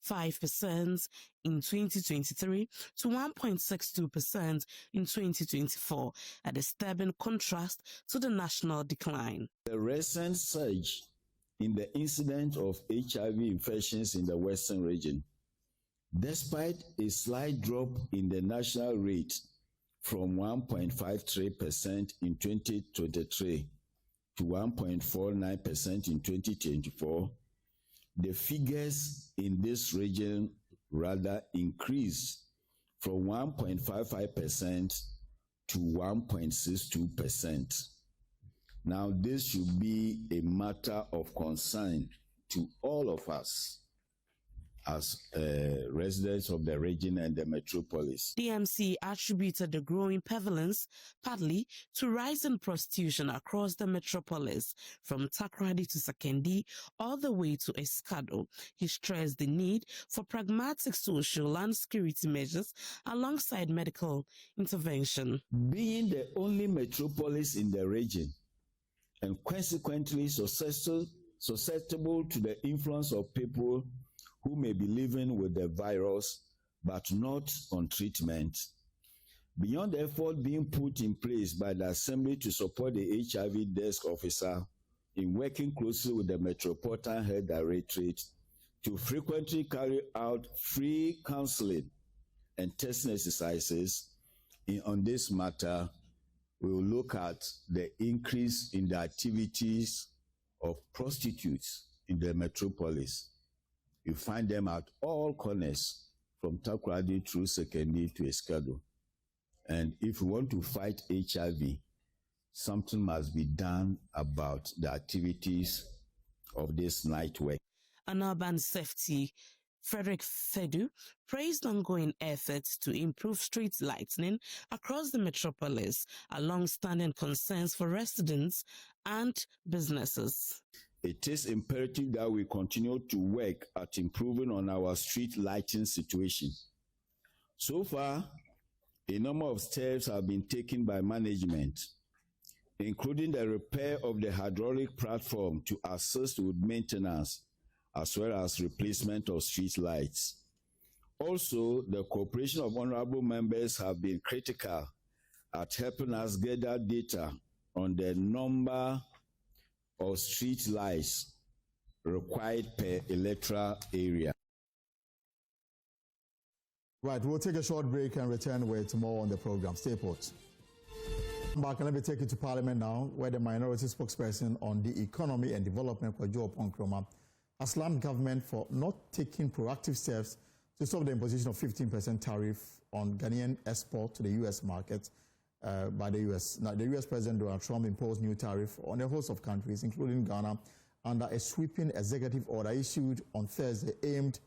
5% in 2023 to 1.62% in 2024, a disturbing contrast to the national decline. The recent surge in the incidence of HIV infections in the Western region, despite a slight drop in the national rate from 1.53% in 2023 to 1.49% in 2024, the figures in this region rather increased from 1.55% to 1.62%. Now, this should be a matter of concern to all of us as residents of the region and the metropolis. DMC attributed the growing prevalence partly to rising prostitution across the metropolis, from Takoradi to Sekondi all the way to Escado. He stressed the need for pragmatic social and security measures alongside medical intervention. Being the only metropolis in the region, and consequently susceptible to the influence of people who may be living with the virus but not on treatment. Beyond the effort being put in place by the Assembly to support the HIV desk officer in working closely with the Metropolitan Health Directorate to frequently carry out free counseling and testing exercises on this matter, we will look at the increase in the activities of prostitutes in the metropolis. You find them at all corners, from Takoradi through Sekondi to Escado. And if we want to fight HIV, something must be done about the activities of this night work. An urban safety, Frederick Fedu, praised ongoing efforts to improve street lighting across the metropolis, a long-standing concerns for residents and businesses. It is imperative that we continue to work at improving on our street lighting situation. So far, a number of steps have been taken by management, including the repair of the hydraulic platform to assist with maintenance, as well as replacement of street lights. Also, the cooperation of honorable members have been critical at helping us gather data on the number of street lights required per electoral area. Right, we'll take a short break and return with more on the program. Stay put. Back and let me take you to Parliament now, where the minority spokesperson on the economy and development for Joe Ponkroma has slammed government for not taking proactive steps to stop the imposition of 15% tariff on Ghanaian export to the U.S. market by the U.S. Now, the U.S. President Donald Trump imposed new tariff on a host of countries, including Ghana, under a sweeping executive order issued on Thursday aimed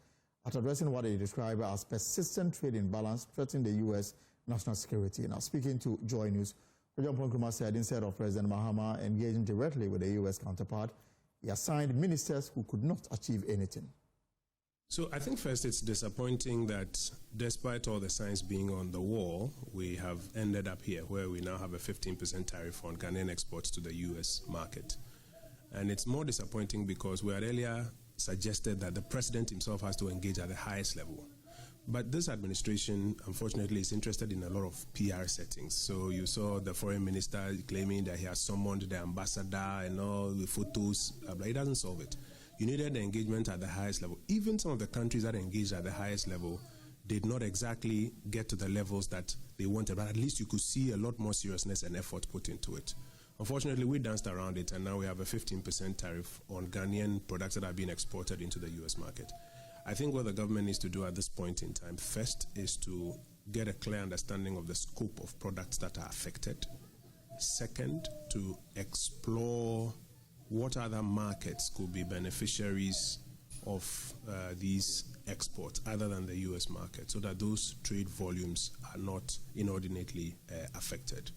at addressing what they describe as persistent trade imbalance threatening the U.S. national security. Now, speaking to Joy News, John Ponkroma said instead of President Mahama engaging directly with the U.S. counterpart, he assigned ministers who could not achieve anything. So I think first it's disappointing that despite all the signs being on the wall, we have ended up here where we now have a 15% tariff on Ghanaian exports to the U.S. market. And it's more disappointing because we had earlier suggested that the president himself has to engage at the highest level. But this administration, unfortunately, is interested in a lot of PR settings. So you saw the foreign minister claiming that he has summoned the ambassador and all the photos, but it doesn't solve it. You needed the engagement at the highest level. Even some of the countries that engaged at the highest level did not exactly get to the levels that they wanted, but at least you could see a lot more seriousness and effort put into it. Unfortunately, we danced around it, and now we have a 15% tariff on Ghanaian products that are being exported into the U.S. market. I think what the government needs to do at this point in time, first, is to get a clear understanding of the scope of products that are affected. Second, to explore what other markets could be beneficiaries of these exports other than the U.S. market, so that those trade volumes are not inordinately affected.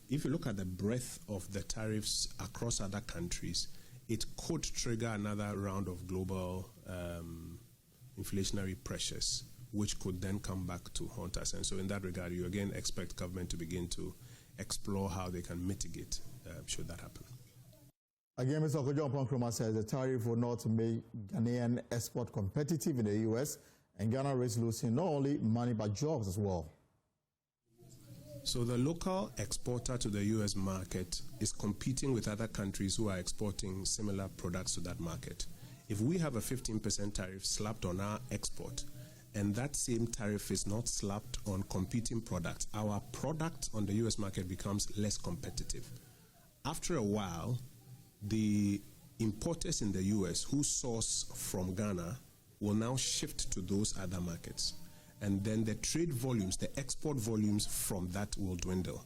If you look at the breadth of the tariffs across other countries, it could trigger another round of global inflationary pressures, which could then come back to haunt us. And so in that regard, you again expect government to begin to explore how they can mitigate should that happen. Again, Mr. Okojo Nkrumah says the tariff will not make Ghanaian export competitive in the U.S., and Ghana risks losing not only money but jobs as well. So the local exporter to the U.S. market is competing with other countries who are exporting similar products to that market. If we have a 15% tariff slapped on our export, and that same tariff is not slapped on competing products, our product on the U.S. market becomes less competitive. After a while, the importers in the U.S. who source from Ghana will now shift to those other markets. And then the trade volumes, the export volumes from that will dwindle.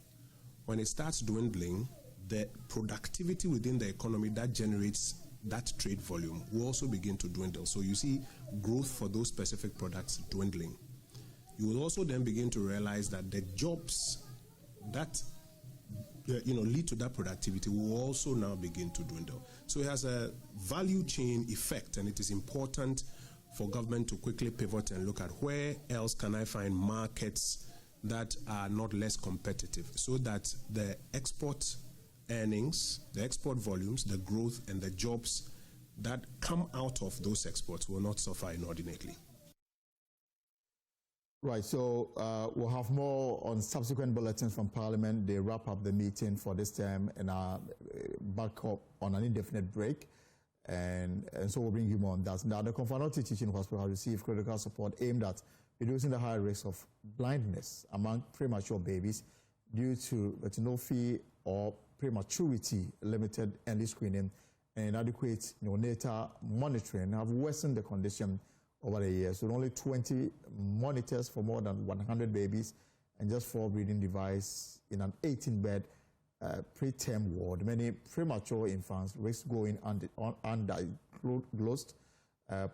When it starts dwindling, the productivity within the economy that generates that trade volume will also begin to dwindle. So you see growth for those specific products dwindling. You will also then begin to realize that the jobs that lead to that productivity will also now begin to dwindle. So it has a value chain effect, and it is important for government to quickly pivot and look at where else can I find markets that are not less competitive, so that the export earnings, the export volumes, the growth, and the jobs that come out of those exports will not suffer inordinately. Right, so we'll have more on subsequent bulletins from Parliament. They wrap up the meeting for this term and are back up on an indefinite break. And so we'll bring you more on that. Now, the Konfano Teaching Hospital has received critical support aimed at reducing the high risk of blindness among premature babies due to retinopathy or prematurity, limited early screening, and inadequate neonatal monitoring have worsened the condition over the years. So only 20 monitors for more than 100 babies and just 4 breeding devices in an 18-bed preterm ward. Many premature infants risk going undiagnosed,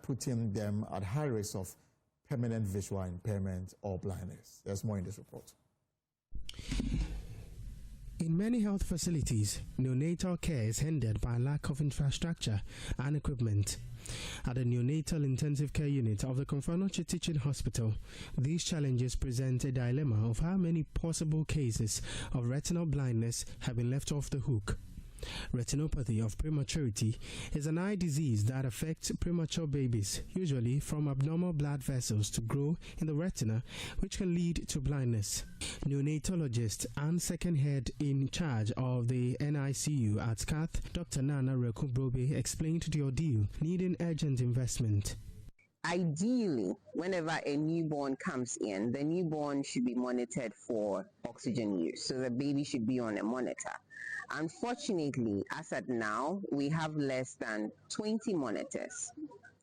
putting them at high risk of permanent visual impairment or blindness. There's more in this report. In many health facilities, neonatal care is hindered by lack of infrastructure and equipment. At the Neonatal Intensive Care Unit of the Konfano Teaching Hospital, these challenges present a dilemma of how many possible cases of retinal blindness have been left off the hook. Retinopathy of prematurity is an eye disease that affects premature babies, usually from abnormal blood vessels to grow in the retina, which can lead to blindness. Neonatologist and second head in charge of the NICU at Cath, Dr. Nana Rekubrobe, explained the ordeal, needing urgent investment. Ideally, whenever a newborn comes in, the newborn should be monitored for oxygen use, so the baby should be on a monitor. Unfortunately, as at now, we have less than 20 monitors.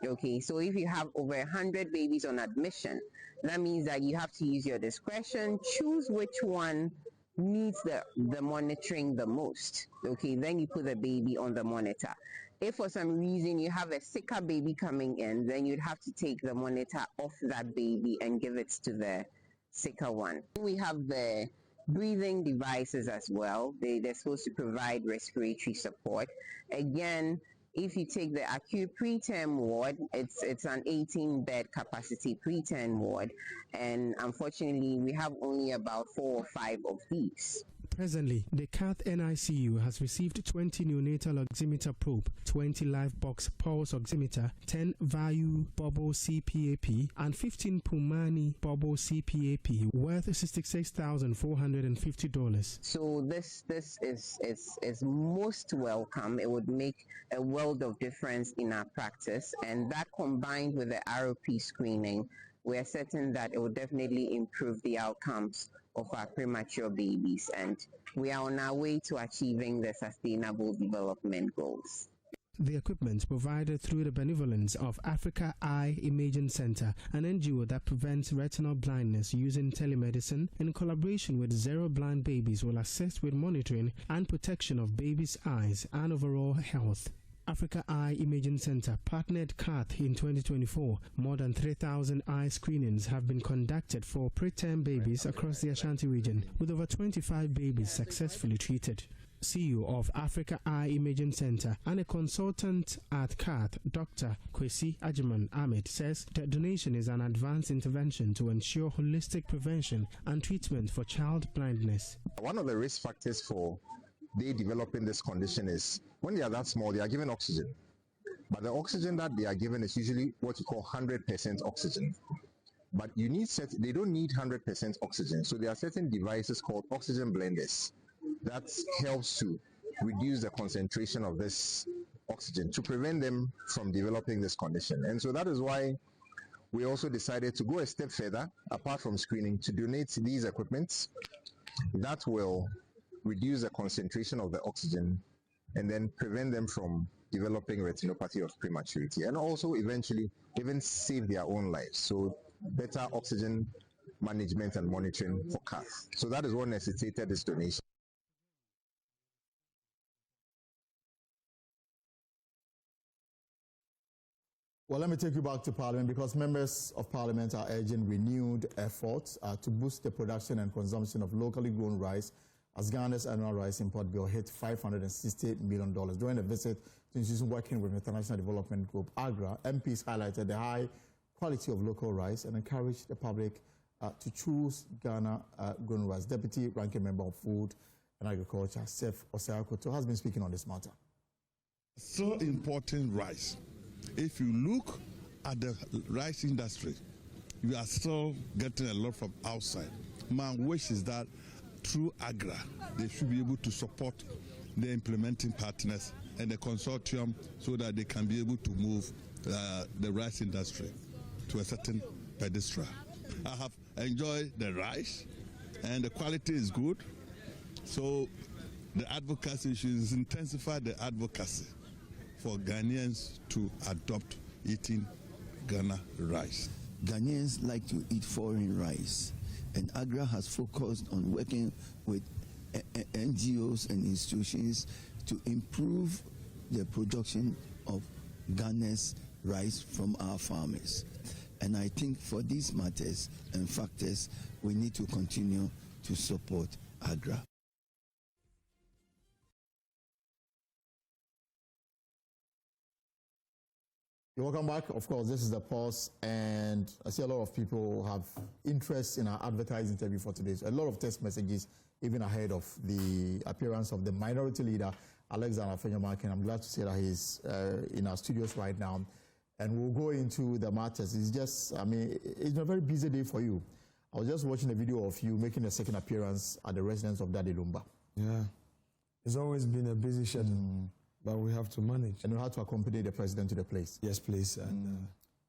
Okay, so if you have over 100 babies on admission, that means that you have to use your discretion, choose which one needs the monitoring the most. Okay, then you put the baby on the monitor. If for some reason you have a sicker baby coming in, then you'd have to take the monitor off that baby and give it to the sicker one. We have the breathing devices as well. They're supposed to provide respiratory support. Again, if you take the acute preterm ward, it's an 18-bed capacity preterm ward, and unfortunately we have only about 4 or 5 of these. Presently, the Cath NICU has received 20 neonatal oximeter probe, 20 live box pulse oximeter, 10 Vayu bubble CPAP, and 15 Pumani bubble CPAP, worth $66,450. So this is most welcome. It would make a world of difference in our practice, and that combined with the ROP screening, we are certain that it will definitely improve the outcomes of our premature babies, and we are on our way to achieving the Sustainable Development Goals. The equipment provided through the benevolence of Africa Eye Imaging Center, an NGO that prevents retinal blindness using telemedicine, in collaboration with Zero Blind Babies, will assist with monitoring and protection of babies' eyes and overall health. Africa Eye Imaging Center partnered Cath in 2024. More than 3,000 eye screenings have been conducted for preterm babies across the Ashanti region, with over 25 babies successfully treated. CEO of Africa Eye Imaging Center and a consultant at Cath, Dr. Kwesi Ajiman Ahmed, says that donation is an advanced intervention to ensure holistic prevention and treatment for child blindness. One of the risk factors for they developing this condition is when they are that small, they are given oxygen. But the oxygen that they are given is usually what you call 100% oxygen. But you need they don't need 100% oxygen. So there are certain devices called oxygen blenders that helps to reduce the concentration of this oxygen to prevent them from developing this condition. And so that is why we also decided to go a step further, apart from screening, to donate these equipments that will reduce the concentration of the oxygen and then prevent them from developing retinopathy of prematurity, and also eventually even save their own lives. So better oxygen management and monitoring for cats. So that is what necessitated this donation. Well, let me take you back to Parliament, because members of Parliament are urging renewed efforts to boost the production and consumption of locally grown rice, as Ghana's annual rice import bill hit $560 million. During a visit to institutions working with International Development Group, AGRA, MPs highlighted the high quality of local rice and encouraged the public to choose Ghana grown rice. Deputy Ranking Member of Food and Agriculture, Sef Osayakoto, has been speaking on this matter. So important rice. If you look at the rice industry, you are still getting a lot from outside. My wish is that through AGRA, they should be able to support the implementing partners and the consortium so that they can be able to move the rice industry to a certain pedestal. I have enjoyed the rice and the quality is good. So the advocacy should intensify the advocacy for Ghanaians to adopt eating Ghana rice. Ghanaians like to eat foreign rice, and AGRA has focused on working with NGOs and institutions to improve the production of Ghana's rice from our farmers. And I think for these matters and factors, we need to continue to support AGRA. Welcome back. Of course, this is the pause, and I see a lot of people have interest in our advertising interview for today. So a lot of text messages, even ahead of the appearance of the minority leader, Alexander Afenyo-Markin. I'm glad to say that he's in our studios right now, and we'll go into the matters. It's just, I mean, it's been a very busy day for you. I was just watching a video of you making a second appearance at the residence of Daddy Lumba. Yeah, it's always been a busy schedule. But we have to manage. And we had to accompany the president to the place. Yes, please. And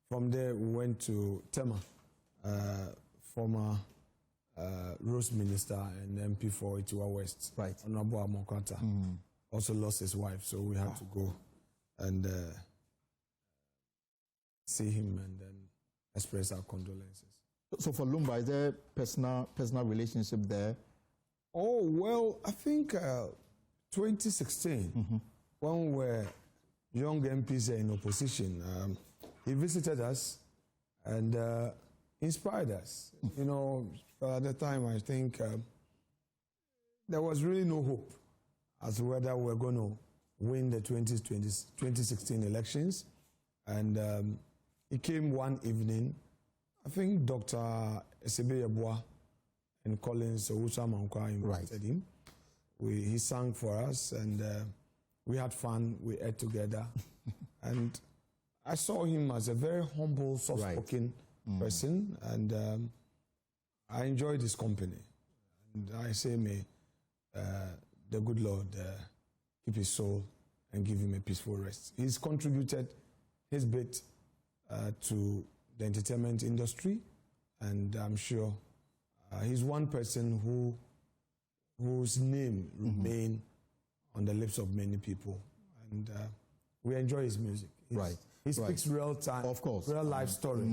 from there, we went to Tema, former Rose Minister and MP for Itiwa West. Right. Honorable Amokata. Also lost his wife, so we had to go and see him and then express our condolences. So for Lumba, is there personal relationship there? Oh, well, I think 2016, when we were young MPs in opposition, he visited us and inspired us. You know, at the time, I think there was really no hope as to whether we were going to win the 2016 elections. And he came one evening. I think Dr. Esebe Yeboah and Collins Owusu-Amankwa invited him. He sang for us, and we had fun. We ate together. And I saw him as a very humble, soft-spoken person, and I enjoyed his company. And I say, may the good Lord keep his soul and give him a peaceful rest. He's contributed his bit to the entertainment industry, and I'm sure he's one person whose name remain on the lips of many people, and we enjoy his music. He speaks real time, of course, real life story.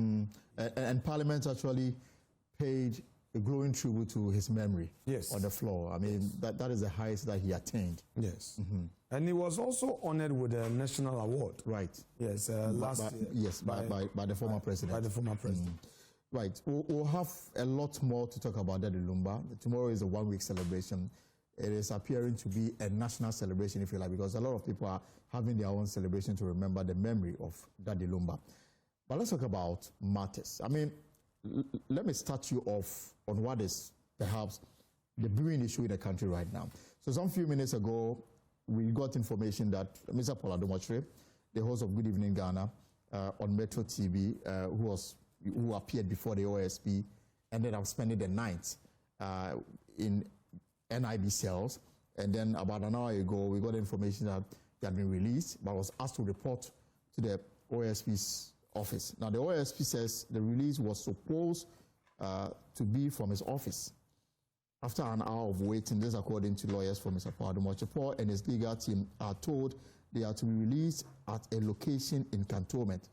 And Parliament actually paid a glowing tribute to his memory on the floor. I mean, that is the highest that he attained. Yes. And he was also honored with a national award. Right. Yes, last year. Yes, by the former president. By the former president. Right. We'll have a lot more to talk about Daddy Lumba. Tomorrow is a one-week celebration. It is appearing to be a national celebration, if you like, because a lot of people are having their own celebration to remember the memory of Daddy Lumba. But let's talk about matters. I mean, let me start you off on what is perhaps the brewing issue in the country right now. So some few minutes ago, we got information that Mr. Paul Adom-Otchere, the host of Good Evening Ghana on Metro TV, who appeared before the OSP, ended up spending the night in NIB cells. And then about an hour ago, we got information that he had been released, but was asked to report to the OSP's office. Now, the OSP says the release was supposed to be from his office. After an hour of waiting, this according to lawyers for Mr. Paul Adom-Otchere, Paul and his legal team are told they are to be released at a location in Cantonment.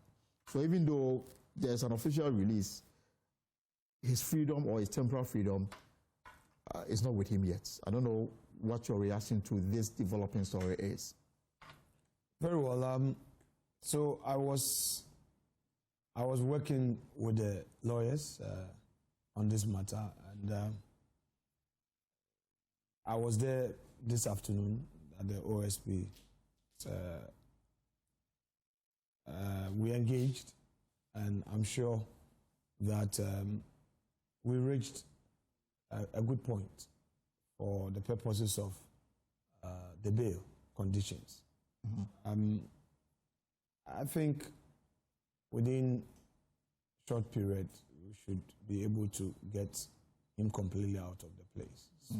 So even though there's an official release, his freedom or his temporal freedom is not with him yet. I don't know what your reaction to this developing story is. Very well. So I was working with the lawyers on this matter, and I was there this afternoon at the OSP. We engaged, and I'm sure that we reached a good point for the purposes of the bail conditions. Mm-hmm. I think within a short period, we should be able to get him completely out of the place. So,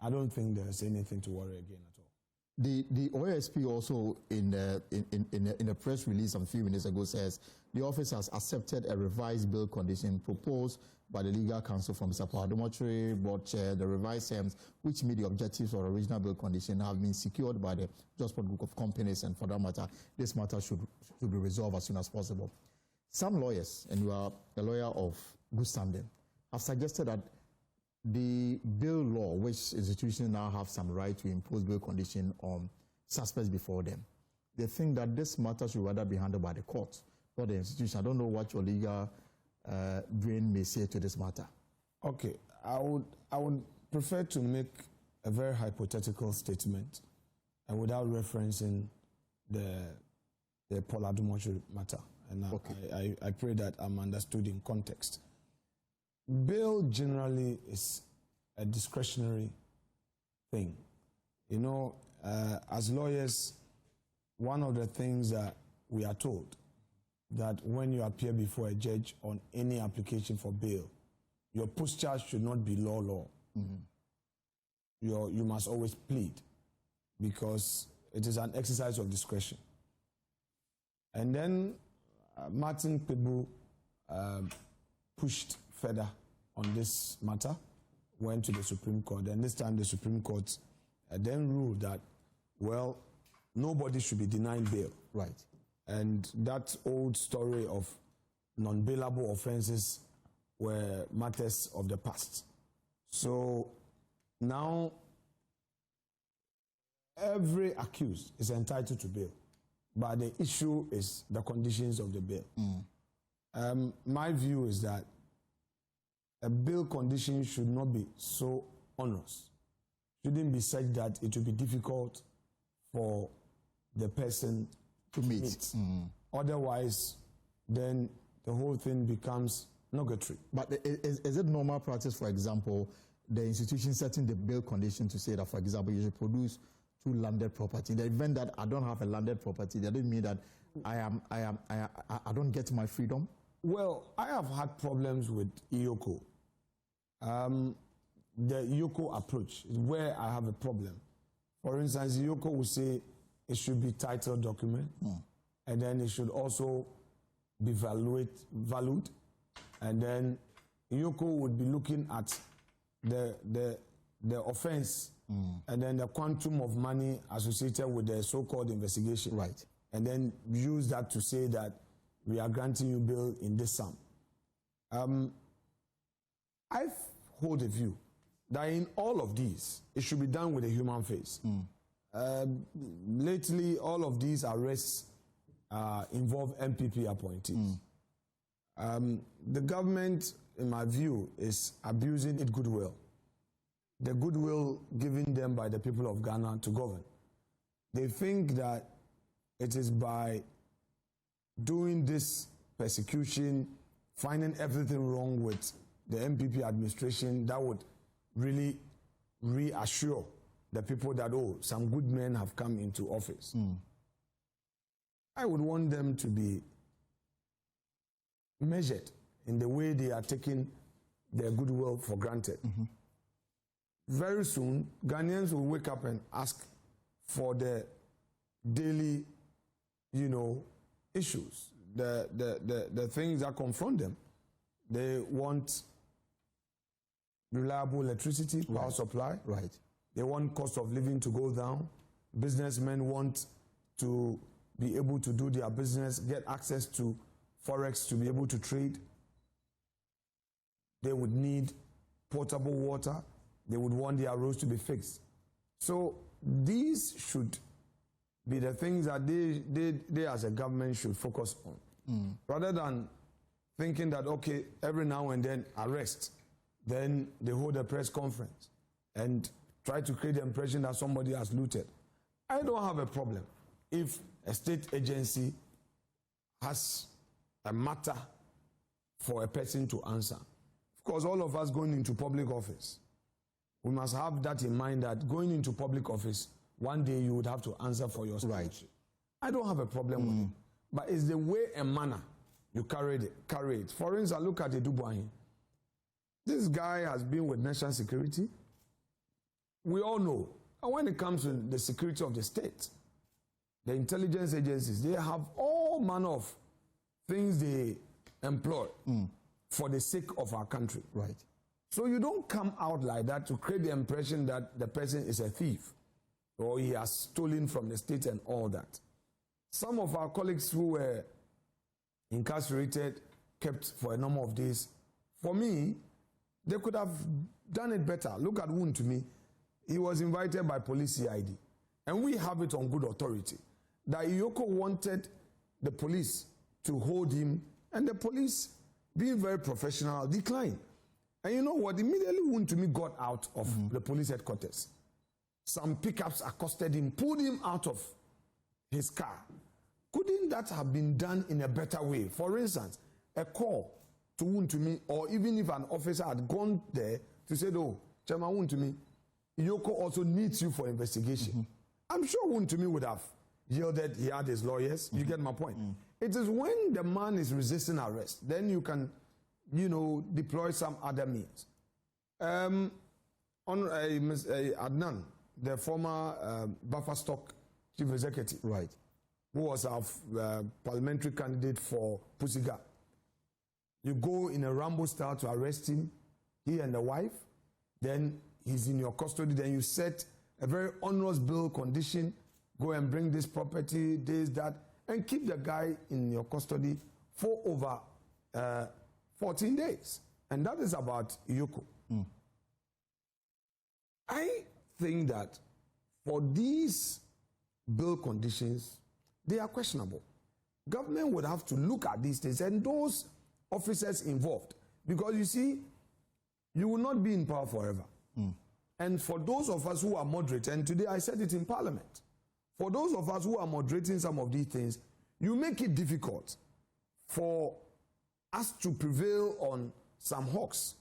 I don't think there's anything to worry again at all. The OSP also in a press release a few minutes ago says the office has accepted a revised bail condition proposed by the legal counsel from Mr. Paul Adom-Otchere, but the revised terms, which meet the objectives of the original bail condition, have been secured by the Josport Group of Companies, and for that matter, this matter should be resolved as soon as possible. Some lawyers, and you are a lawyer of good standing, have suggested that the bail law, which institutions now have some right to impose bail condition on suspects before them, they think that this matter should rather be handled by the court, not the institution. I don't know what your legal brain may say to this matter. Okay, I would prefer to make a very hypothetical statement, and without referencing the Paul Adom-Otchere matter, and okay. I pray that I'm understood in context. Bail generally is a discretionary thing. You know, as lawyers, one of the things that we are told that when you appear before a judge on any application for bail, your posture should not be law. Mm-hmm. You must always plead, because it is an exercise of discretion. And then Martin Pebu pushed further on this matter, went to the Supreme Court, and this time the Supreme Court then ruled that, well, nobody should be denied bail. Right. And that old story of non-bailable offenses were matters of the past. So now every accused is entitled to bail, but the issue is the conditions of the bail. My view is that a bail condition should not be so onerous. Shouldn't be such that it will be difficult for the person to meet. Otherwise, then the whole thing becomes nugatory. But is it normal practice, for example, the institution setting the bail condition to say that, for example, you should produce 2 landed property? In the event that I don't have a landed property, that doesn't mean that I don't get my freedom? Well, I have had problems with IOCO. The IOCO approach is where I have a problem. For instance, IOCO will say it should be title document, and then it should also be valued, and then IOCO would be looking at the offense, and then the quantum of money associated with the so-called investigation. Right. And then use that to say that we are granting you bail in this sum. I hold a view that in all of these, it should be done with a human face. Lately, all of these arrests involve MPP appointees. The government, in my view, is abusing its goodwill. The goodwill given them by the people of Ghana to govern. They think that it is by doing this persecution, finding everything wrong with the MPP administration, that would really reassure the people that, oh, some good men have come into office. I would want them to be measured in the way they are taking their goodwill for granted. Very soon, Ghanaians will wake up and ask for the daily, issues, the things that confront them. They want reliable electricity, power supply. They want cost of living to go down. Businessmen want to be able to do their business, get access to forex to be able to trade. They would need potable water. They would want their roads to be fixed. So these should be the things that they as a government should focus on. Rather than thinking that, okay, every now and then arrest, then they hold a press conference and try to create the impression that somebody has looted. I don't have a problem if a state agency has a matter for a person to answer. Of course, all of us going into public office, we must have that in mind that going into public office, one day you would have to answer for your speech. I don't have a problem with it. But it's the way and manner you carry it. For instance, look at Edubuahin. This guy has been with national security. We all know. And when it comes to the security of the state, the intelligence agencies, they have all manner of things they employ for the sake of our country. So you don't come out like that to create the impression that the person is a thief or he has stolen from the state and all that. Some of our colleagues who were incarcerated, kept for a number of days, for me, they could have done it better. Look at Wuntumi. He was invited by police CID. And we have it on good authority that Iyoko wanted the police to hold him, and the police, being very professional, declined. And you know what? Immediately Wuntumi got out of the police headquarters. Some pickups accosted him, pulled him out of his car. Couldn't that have been done in a better way? For instance, a call to Wuntumi, or even if an officer had gone there to say, oh, Chairman Wuntumi, Iyoko also needs you for investigation. I'm sure Wuntumi would have yielded. He had his lawyers. You get my point? It is when the man is resisting arrest, then you can, deploy some other means. Adnan, the former buffer stock chief executive, who was our parliamentary candidate for Pusiga. You go in a Rambo style to arrest him, he and the wife, then he's in your custody, then you set a very onerous bill condition, go and bring this property, this, that, and keep the guy in your custody for over 14 days. And that is about Iyoko. I think that for these bill conditions, they are questionable. Government would have to look at these things and those officers involved. Because you see, you will not be in power forever. And for those of us who are moderate, and today I said it in Parliament, for those of us who are moderating some of these things, you make it difficult for us to prevail on some hawks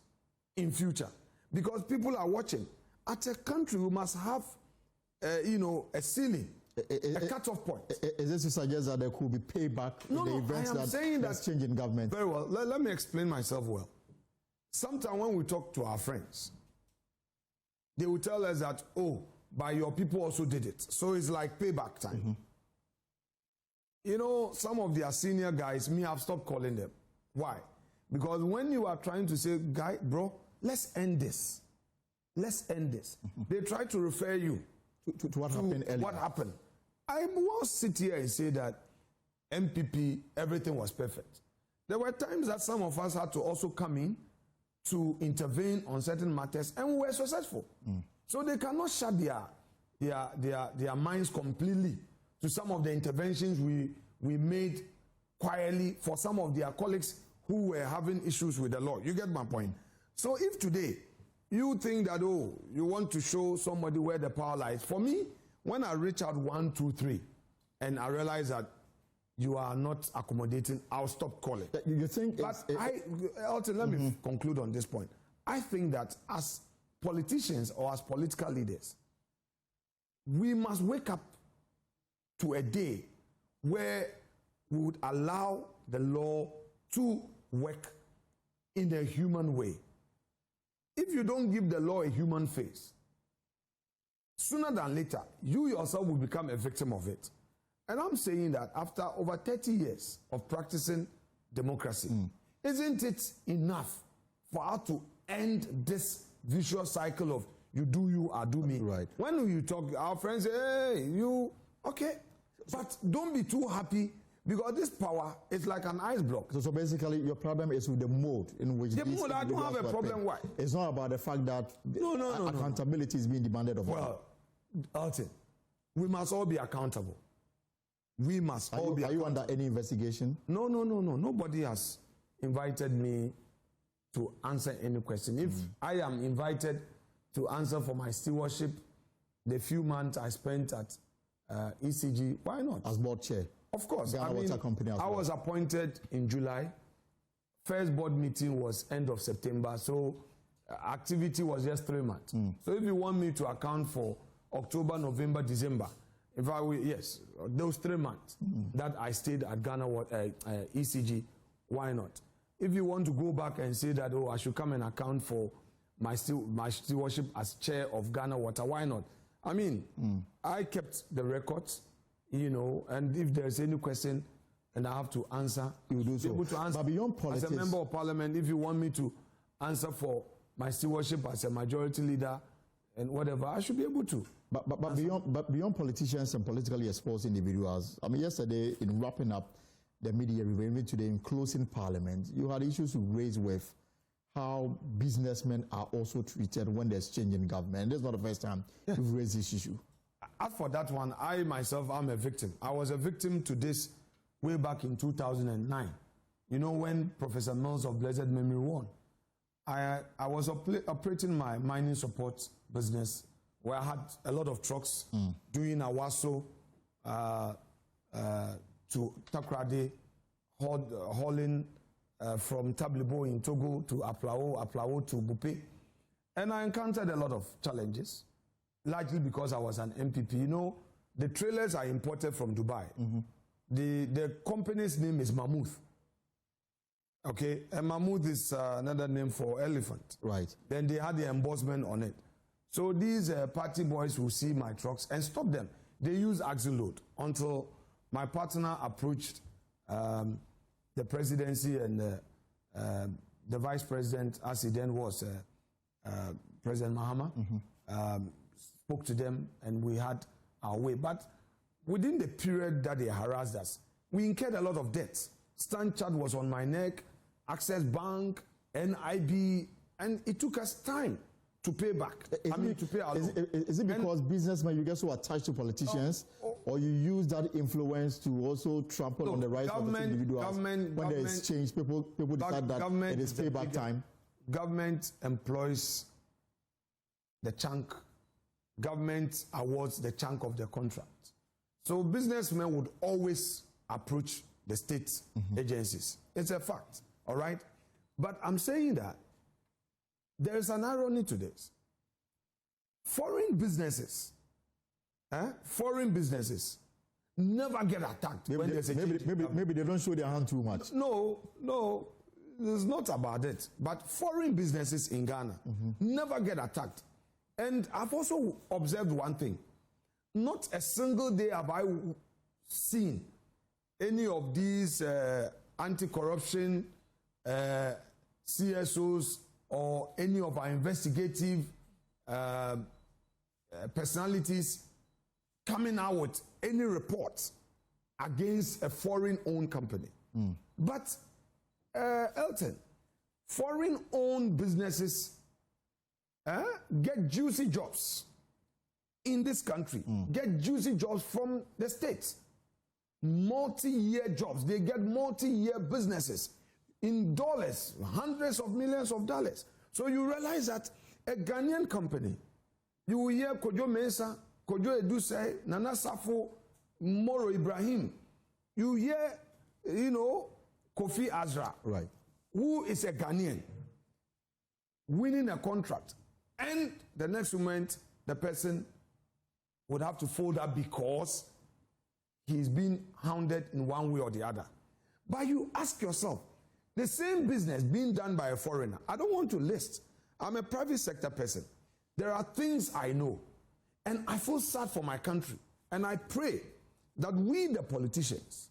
in future. Because people are watching. At a country, we must have, a ceiling, a cut-off point. Is this to suggest that there could be payback in the events that there's change in government? Very well. Let me explain myself well. Sometimes when we talk to our friends, they will tell us that, oh, but your people also did it. So it's like payback time. Some of their senior guys, me, have stopped calling them. Why? Because when you are trying to say, guy, bro, let's end this. Let's end this. They try to refer you to what happened earlier. What happened? I won't sit here and say that MPP, everything was perfect. There were times that some of us had to also come in to intervene on certain matters, and we were successful. So they cannot shut their minds completely to some of the interventions we made quietly for some of their colleagues who were having issues with the law. You get my point? So if today you think that, oh, you want to show somebody where the power lies, for me, when I reach out 1, 2, 3, and I realize that you are not accommodating, I'll stop calling. You think? But Elton, let me conclude on this point. I think that as politicians or as political leaders, we must wake up to a day where we would allow the law to work in a human way. If you don't give the law a human face, sooner than later, you yourself will become a victim of it. And I'm saying that after over 30 years of practicing democracy, isn't it enough for us to end this vicious cycle of you do you, I do me? Right. When you talk, our friends say, hey, you, okay. But don't be too happy because this power is like an ice block. So basically, your problem is with the mode in which the mode. I don't have a problem. Why? It's not about the fact that accountability is being demanded of us. Well, Alton, we must all be accountable. We must all be. Are you under any investigation? No. Nobody has invited me to answer any question. If I am invited to answer for my stewardship, the few months I spent at ECG, why not? As board chair. Of course. I was appointed in July. First board meeting was end of September, so activity was just 3 months. So if you want me to account for October, November, December, if I will, yes, those 3 months that I stayed at Ghana ECG, why not? If you want to go back and say that, oh, I should come and account for my stewardship as chair of Ghana Water, why not? I mean, I kept the records, you know, and if there's any question and I have to answer, you will do so. Able to answer. But beyond politics, as a member of parliament, if you want me to answer for my stewardship as a majority leader and whatever, I should be able to. But beyond politicians and politically exposed individuals, I mean, yesterday in wrapping up the media review, even today in closing parliament, you had issues to raise with how businessmen are also treated when there's change in government. And this is not the first time you've raised this issue. As for that one, I myself am a victim. I was a victim to this way back in 2009. You know, when Professor Mills of blessed memory won. I was operating my mining support business where I had a lot of trucks doing Awaso to Takrade, hauling from Tablibo in Togo to Aplao to Bupe. And I encountered a lot of challenges, largely because I was an MPP. You know, the trailers are imported from Dubai. The company's name is Mammoth. Okay, and Mammoth is another name for elephant. Right. Then they had the embossment on it. So these party boys will see my trucks and stop them. They use axle load until my partner approached the presidency and the vice president, as he then was President Mahama, spoke to them and we had our way. But within the period that they harassed us, we incurred a lot of debts. Stand Chart was on my neck, Access Bank, NIB, and it took us time to pay back. To pay our loan. Is it because businessmen, you get so attached to politicians, or you use that influence to also trample on the rights of the individuals? When there is change, people decide that it is payback time. Government employs the chunk. Government awards the chunk of the contract. So businessmen would always approach the state agencies. It's a fact, all right? But I'm saying that there is an irony to this. Foreign businesses never get attacked when there's a change. Maybe they don't show their hand too much. No, it's not about it. But foreign businesses in Ghana never get attacked. And I've also observed one thing. Not a single day have I seen any of these anti-corruption CSOs or any of our investigative personalities coming out with any reports against a foreign-owned company. But, Elton, foreign-owned businesses get juicy jobs in this country, get juicy jobs from the states. Multi-year jobs. They get multi-year businesses in dollars, hundreds of millions of dollars. So you realize that a Ghanaian company, you will hear Kojo Mensah, Kojo Edusei, Nana Safo, Moro Ibrahim. You hear, Kofi Azra, right, who is a Ghanaian, winning a contract. And the next moment, the person would have to fold up because he's been hounded in one way or the other. But you ask yourself, the same business being done by a foreigner, I don't want to list. I'm a private sector person. There are things I know, and I feel sad for my country. And I pray that we, the politicians,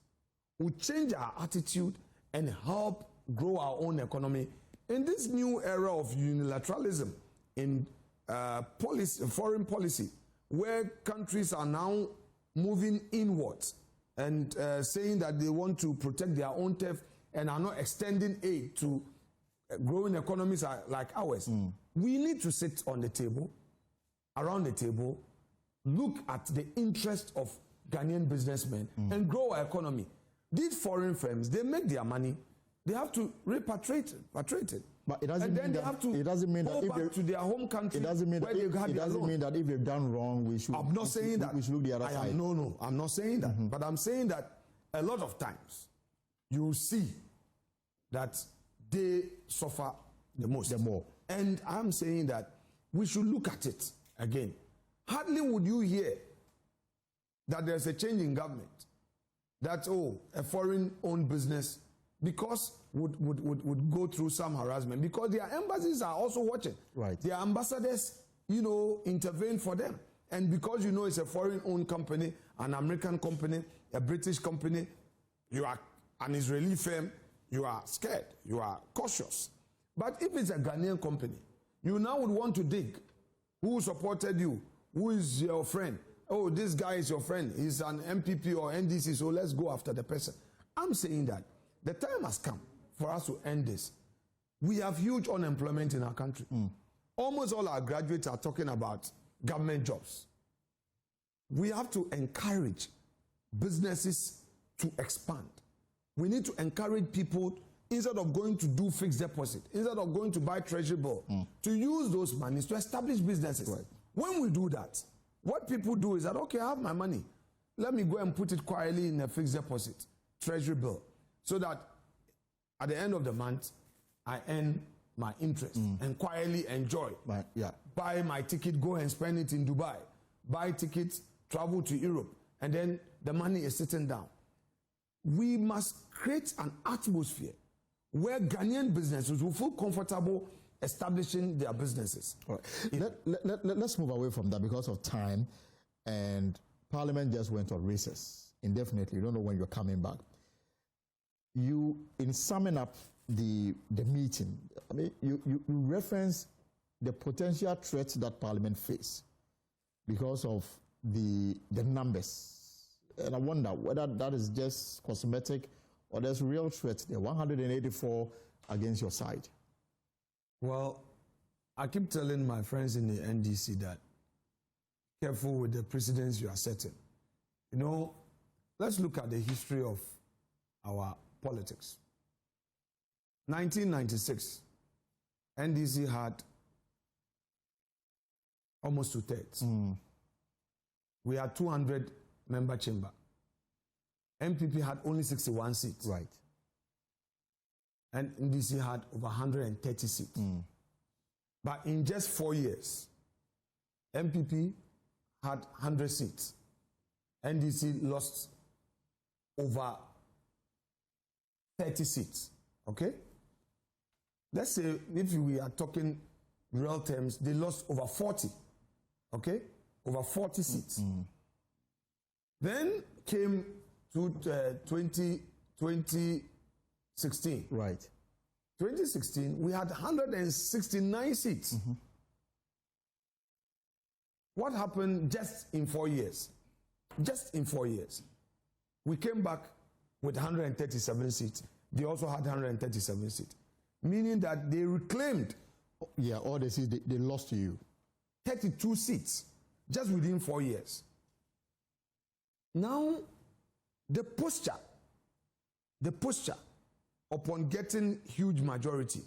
will change our attitude and help grow our own economy in this new era of unilateralism in foreign policy, where countries are now moving inwards and saying that they want to protect their own turf and are not extending aid to growing economies like ours. We need to sit on the table, around the table, look at the interest of Ghanaian businessmen and grow our economy. These foreign firms, they make their money, they have to repatriate it. But it doesn't mean that it doesn't mean that if back to their home country. It doesn't mean that if they've done wrong, we should. I'm not saying that. We should look the other side. No, I'm not saying that. But I'm saying that a lot of times you see that they suffer the most. The more. And I'm saying that we should look at it again. Hardly would you hear that there's a change in government, that, a foreign-owned business, because would go through some harassment, because their embassies are also watching. Right. Their ambassadors, intervene for them. And because it's a foreign-owned company, an American company, a British company, you are an Israeli firm, you are scared, you are cautious. But if it's a Ghanaian company, you now would want to dig. Who supported you? Who is your friend? Oh, this guy is your friend. He's an MPP or NDC, so let's go after the person. I'm saying that the time has come for us to end this. We have huge unemployment in our country. Almost all our graduates are talking about government jobs. We have to encourage businesses to expand. We need to encourage people, instead of going to do fixed deposit, instead of going to buy treasury bill, to use those monies to establish businesses. Right. When we do that, what people do is that, okay, I have my money. Let me go and put it quietly in a fixed deposit, treasury bill, so that at the end of the month, I earn my interest and quietly enjoy. Buy my ticket, go and spend it in Dubai. Buy tickets, travel to Europe, and then the money is sitting down. We must create an atmosphere where Ghanaian businesses will feel comfortable establishing their businesses. All right. Let's move away from that because of time, and Parliament just went on recess indefinitely. You don't know when you're coming back. You, in summing up the meeting, I mean, you reference the potential threats that Parliament face because of the numbers. And I wonder whether that is just cosmetic or there's real threats there. 184 against your side. Well, I keep telling my friends in the NDC that careful with the precedents you are setting. Let's look at the history of our politics. 1996, NDC had almost 2/3. We had 200-member chamber. MPP had only 61 seats. Right. And NDC had over 130 seats. But in just 4 years, MPP had 100 seats. NDC lost over 30 seats. Okay? Let's say if we are talking real terms, they lost over 40. Okay? Over 40 seats. Then came to 2016. Right. 2016, we had 169 seats. What happened just in 4 years? Just in 4 years. We came back with 137 seats. They also had 137 seats. Meaning that they reclaimed. Yeah, all the seats they lost to you. 32 seats just within 4 years. Now, the posture upon getting huge majority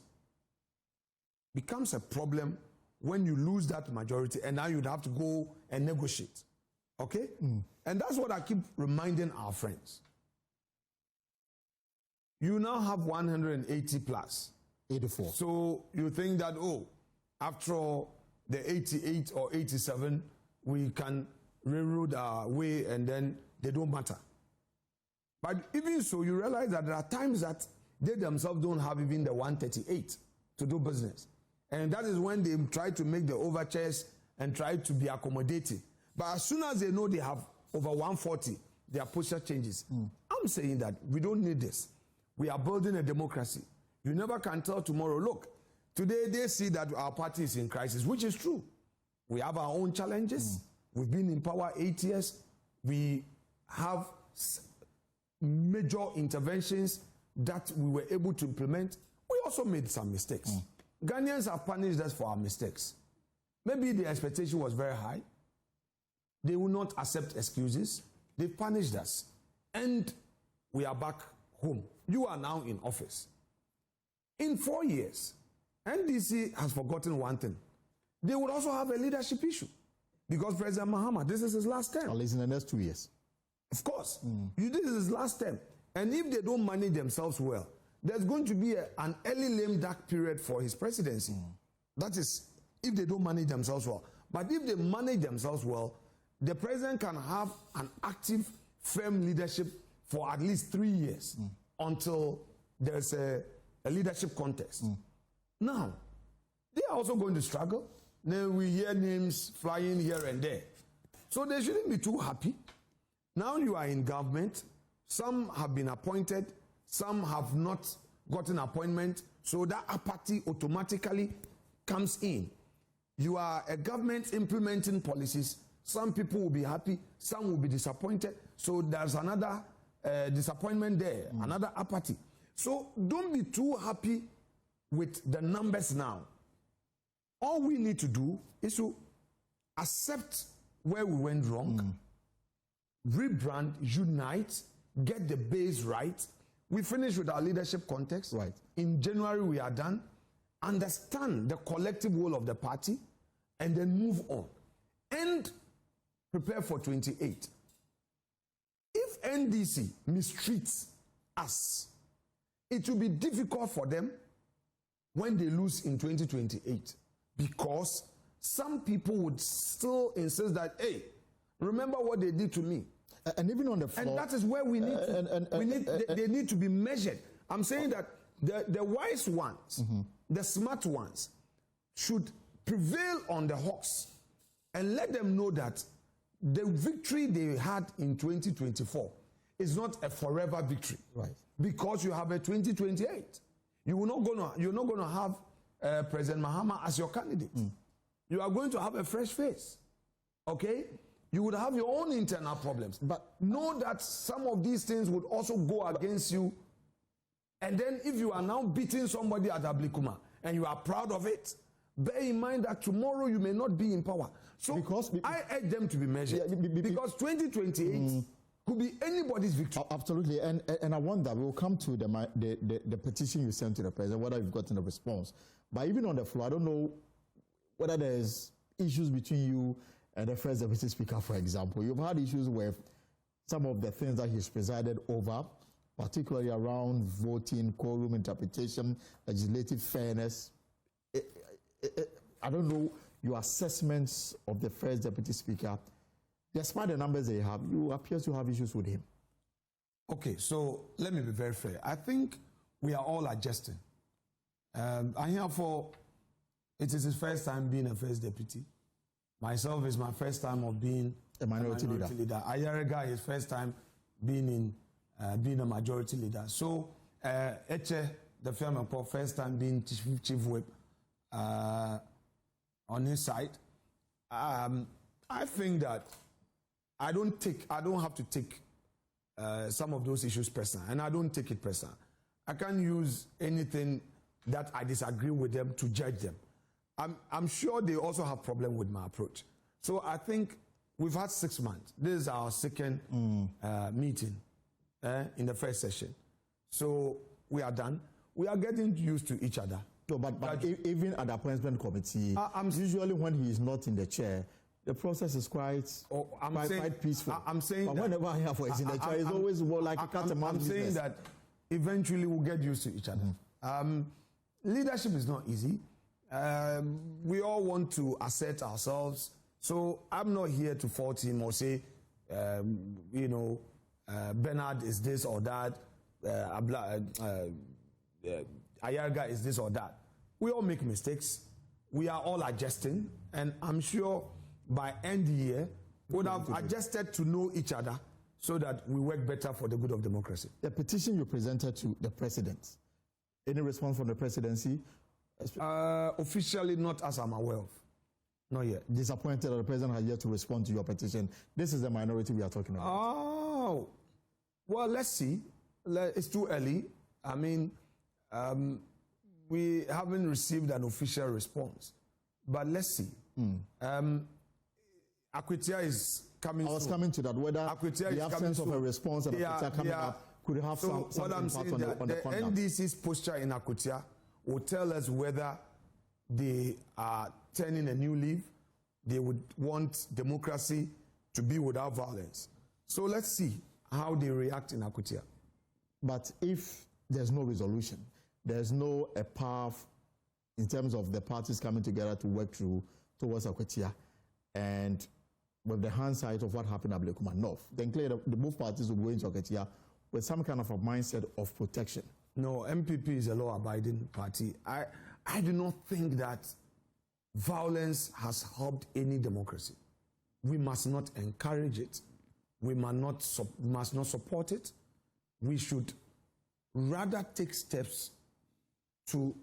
becomes a problem when you lose that majority and now you'd have to go and negotiate. Okay? And that's what I keep reminding our friends. You now have 180 plus. 84. So you think that, after all, the 88 or 87, we can railroad our way and then they don't matter. But even so, you realize that there are times that they themselves don't have even the 138 to do business. And that is when they try to make the overtures and try to be accommodating. But as soon as they know they have over 140, their posture changes. I'm saying that we don't need this. We are building a democracy. You never can tell tomorrow, look, today they see that our party is in crisis, which is true. We have our own challenges. We've been in power 8 years. We have major interventions that we were able to implement. We also made some mistakes. Ghanaians have punished us for our mistakes. Maybe the expectation was very high. They will not accept excuses. They punished us. And we are back home. You are now in office. In 4 years, NDC has forgotten one thing. They would also have a leadership issue. Because President Mahama, this is his last term. At least in the next 2 years. Of course. This is his last term. And if they don't manage themselves well, there's going to be an early lame duck period for his presidency. That is, if they don't manage themselves well. But if they manage themselves well, the president can have an active, firm leadership for at least 3 years until there's a leadership contest. Now, they are also going to struggle. Then we hear names flying here and there. So they shouldn't be too happy. Now you are in government. Some have been appointed. Some have not gotten appointment. So that apathy automatically comes in. You are a government implementing policies. Some people will be happy. Some will be disappointed. So there's another disappointment there, another apathy. So don't be too happy with the numbers now. All we need to do is to accept where we went wrong, rebrand, unite, get the base right. We finish with our leadership context. Right. In January, we are done. Understand the collective will of the party and then move on. And prepare for 28. If NDC mistreats us, it will be difficult for them when they lose in 2028 because some people would still insist that, hey, remember what they did to me. And even on the floor. And that is where we need they need to be measured. I'm saying that the wise ones, the smart ones, should prevail on the horse and let them know that the victory they had in 2024 is not a forever victory. Right. Because you have a 2028. You're not gonna have President Mahama as your candidate. You are going to have a fresh face. Okay? You would have your own internal problems. But know that some of these things would also go against you. And then if you are now beating somebody at Ablikuma and you are proud of it, bear in mind that tomorrow you may not be in power. So I urge them to be measured. Yeah, because 2028 could be anybody's victory. Absolutely. And I wonder, we'll come to the petition you sent to the president, whether you've gotten a response. But even on the floor, I don't know whether there's issues between you and the first deputy speaker, for example. You've had issues with some of the things that he's presided over, particularly around voting, quorum interpretation, legislative fairness. I don't know your assessments of the first deputy speaker. Despite the numbers they have, you appear to have issues with him. Okay, so let me be very fair. I think we are all adjusting. And therefore, it is his first time being a first deputy. Myself is my first time of being a minority leader. Ayarega is first time being a majority leader. So Eche, the firm first time being chief whip on his side. I think that I don't have to take some of those issues personal, and I don't take it personal. I can't use anything that I disagree with them to judge them. I'm sure they also have problem with my approach. So I think we've had 6 months. This is our second meeting in the first session. So we are done. We are getting used to each other. No, but even at the appointment committee, usually when he is not in the chair, the process is quite peaceful. I'm saying but whenever I have is in the chair, it's always more like a cat and mouse business. I'm saying that eventually we'll get used to each other. Leadership is not easy. We all want to assert ourselves. So I'm not here to fault him or say, Bernard is this or that, Ayarga is this or that. We all make mistakes. We are all adjusting, and I'm sure by end year, we would have adjusted to know each other so that we work better for the good of democracy. The petition you presented to the president, any response from the presidency? Officially, not as I'm aware of. Not yet. Disappointed that the president has yet to respond to your petition. This is the minority we are talking about. Oh, well, let's see. It's too early. I mean, we haven't received an official response, but let's see. Akwetia is coming. I was coming to that. Whether the absence of a response and Akwetia coming up could have some impact on the conduct. NDC's posture in Akwetia will tell us whether they are turning a new leaf. They would want democracy to be without violence. So let's see how they react in Akwetia. But if there's no resolution, there's no a path in terms of the parties coming together to work towards Akwetia, and with the hindsight of what happened at Blekuma North, then clearly the both parties will go into Akwetia with some kind of a mindset of protection. No, MPP is a law-abiding party. I do not think that violence has helped any democracy. We must not encourage it. We must not support it. We should rather take steps to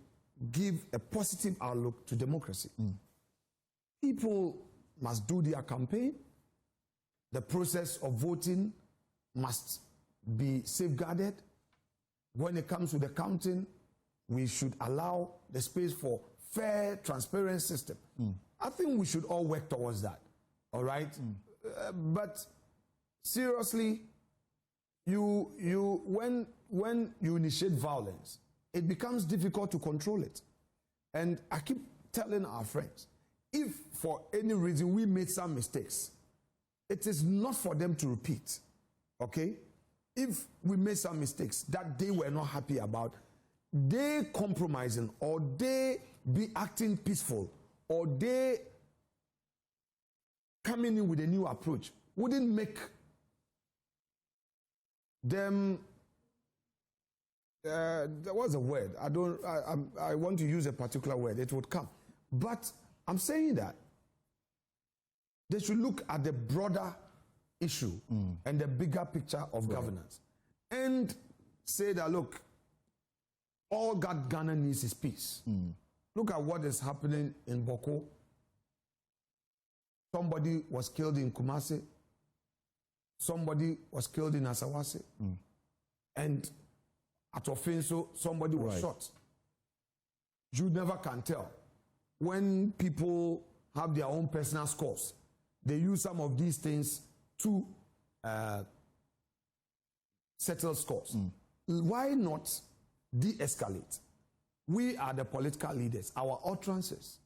give a positive outlook to democracy. People must do their campaign. The process of voting must be safeguarded. When it comes to the counting, we should allow the space for fair, transparent system. I think we should all work towards that, all right? But seriously, when you initiate violence, it becomes difficult to control it. And I keep telling our friends, if for any reason we made some mistakes, it is not for them to repeat, okay? If we made some mistakes that they were not happy about, they compromising or they be acting peaceful or they coming in with a new approach wouldn't make them, what's the word? I want to use a particular word, it would come. But I'm saying that they should look at the broader issue and the bigger picture of governance and say that, look, all that Ghana needs is peace. Look at what is happening in Boko. Somebody was killed in Kumasi. Somebody was killed in Asawase. And at Afenyo, somebody was shot. You never can tell. When people have their own personal scores, they use some of these things to settle scores. Why not de-escalate? We are the political leaders. Our utterances,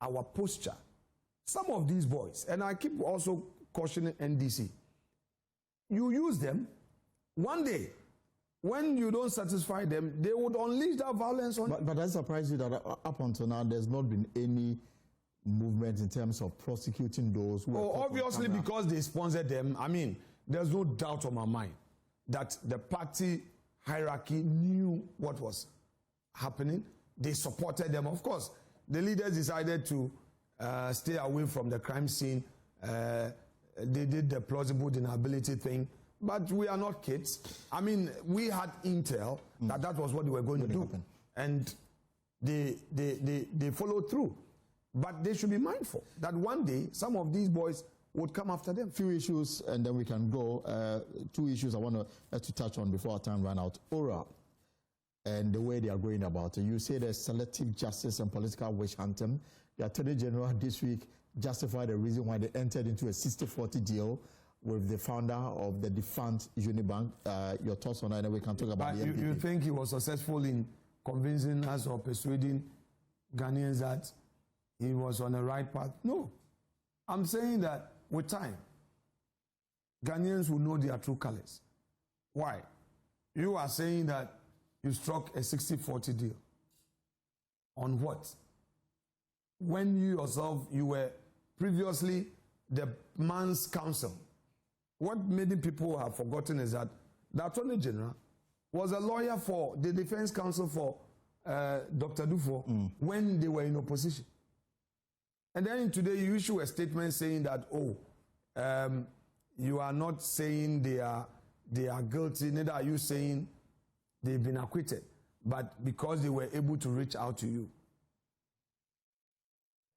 our posture, some of these boys, and I keep also cautioning NDC, you use them, one day, when you don't satisfy them, they would unleash that violence on you. But I surprise you that up until now, there's not been any movement in terms of prosecuting those who obviously, because they sponsored them. I mean, there's no doubt on my mind that the party hierarchy knew what was happening. They supported them. Of course, the leaders decided to stay away from the crime scene. They did the plausible deniability thing. But we are not kids. I mean, we had intel that was what they were going to do. And they followed through. But they should be mindful that one day some of these boys would come after them. Few issues, and then we can go. Two issues I want to touch on before our time run out. ORA and the way they are going about it. You say there's selective justice and political witch hunting. The Attorney General this week justified the reason why they entered into a 60-40 deal with the founder of the defunct Unibank. Your thoughts on that, and we can talk about the you think he was successful in convincing us or persuading Ghanaians that he was on the right path? No. I'm saying that with time, Ghanaians will know their true colors. Why? You are saying that you struck a 60-40 deal. On what? when you yourself, you were previously the man's counsel. What many people have forgotten is that the Attorney General was a lawyer for the defense counsel for Dr. Dufo when they were in opposition. And then today you issue a statement saying that, you are not saying they are guilty, neither are you saying they've been acquitted, but because they were able to reach out to you.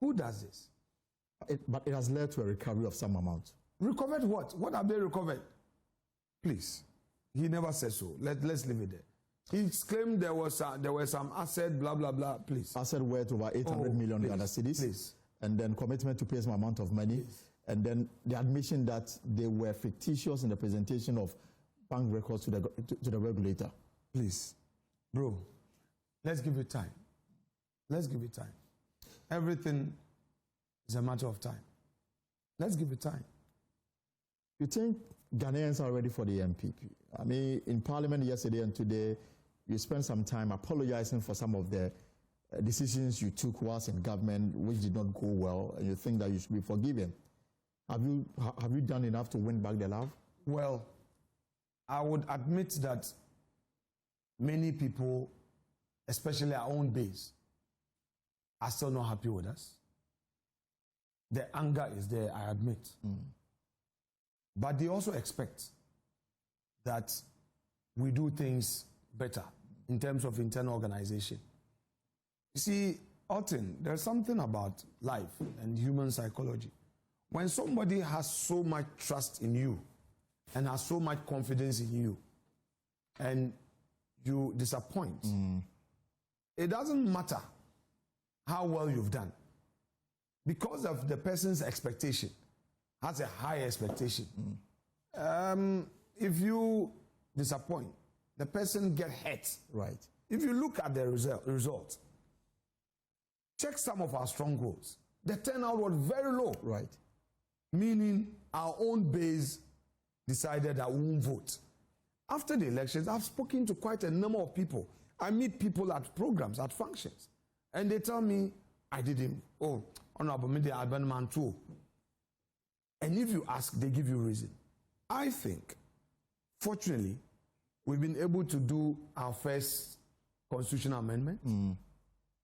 Who does this? But it has led to a recovery of some amount. Recovered what? What have they recovered? Please. He never said so. Let's leave it there. He claimed there were some asset, blah, blah, blah. Please. Asset worth over 800 million Ghana cedis. Please. And then commitment to pay some amount of money. Please. And then the admission that they were fictitious in the presentation of bank records to the regulator. Please. Bro, let's give it time. Let's give it time. Everything is a matter of time. Let's give it time. You think Ghanaians are ready for the MPP? I mean, in Parliament yesterday and today, you spent some time apologizing for some of the decisions you took whilst in government, which did not go well, and you think that you should be forgiven. Have you done enough to win back their love? Well, I would admit that many people, especially our own base, are still not happy with us. The anger is there, I admit. But they also expect that we do things better in terms of internal organization. You see, Alton, there's something about life and human psychology. When somebody has so much trust in you and has so much confidence in you and you disappoint, it doesn't matter how well you've done. Because of the person's expectation, has a high expectation. If you disappoint, the person gets hurt. Right. If you look at the result, check some of our strongholds. The turnout was very low. Right. Meaning our own base decided that we won't vote. After the elections, I've spoken to quite a number of people. I meet people at programs, at functions, and they tell me, I didn't. Honorable Media Alban Man too. And if you ask, they give you reason. I think, fortunately, we've been able to do our first constitutional amendment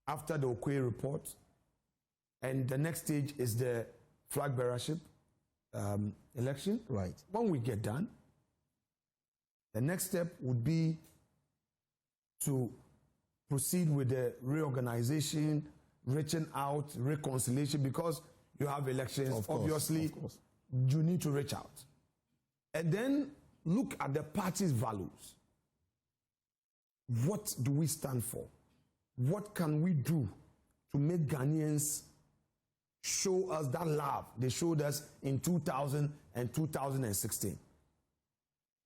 after the Okoye report. And the next stage is the flag bearership election. Right. When we get done, the next step would be to proceed with the reorganization, reaching out, reconciliation, because you have elections, obviously, you need to reach out. And then look at the party's values. What do we stand for? What can we do to make Ghanaians show us that love they showed us in 2000 and 2016?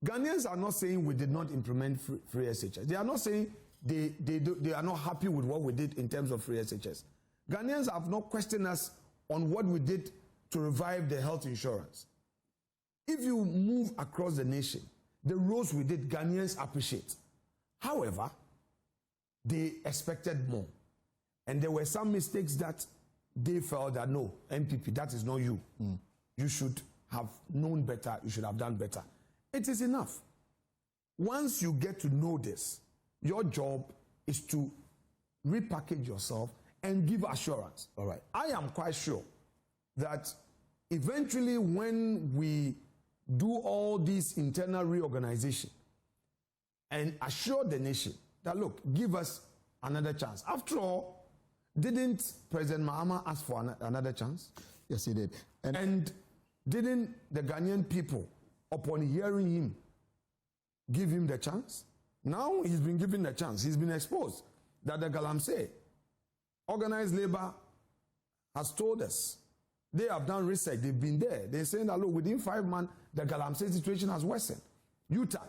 Ghanaians are not saying we did not implement free SHS. They are not saying they are not happy with what we did in terms of free SHS. Ghanaians have not questioned us on what we did to revive the health insurance. If you move across the nation, the roles we did, Ghanaians appreciate. However, they expected more. And there were some mistakes that they felt that, no, MPP, that is not you. You should have known better. You should have done better. It is enough. Once you get to know this, your job is to repackage yourself and give assurance. All right. I am quite sure that eventually when we do all this internal reorganization and assure the nation that, look, give us another chance. After all, didn't President Mahama ask for another chance? Yes, he did. And didn't the Ghanaian people, upon hearing him, give him the chance? Now he's been given the chance. He's been exposed that the Galamsey, organized labor, has told us. They have done research. They've been there. They're saying that, look, within 5 months, the Galamsey situation has worsened. UTAG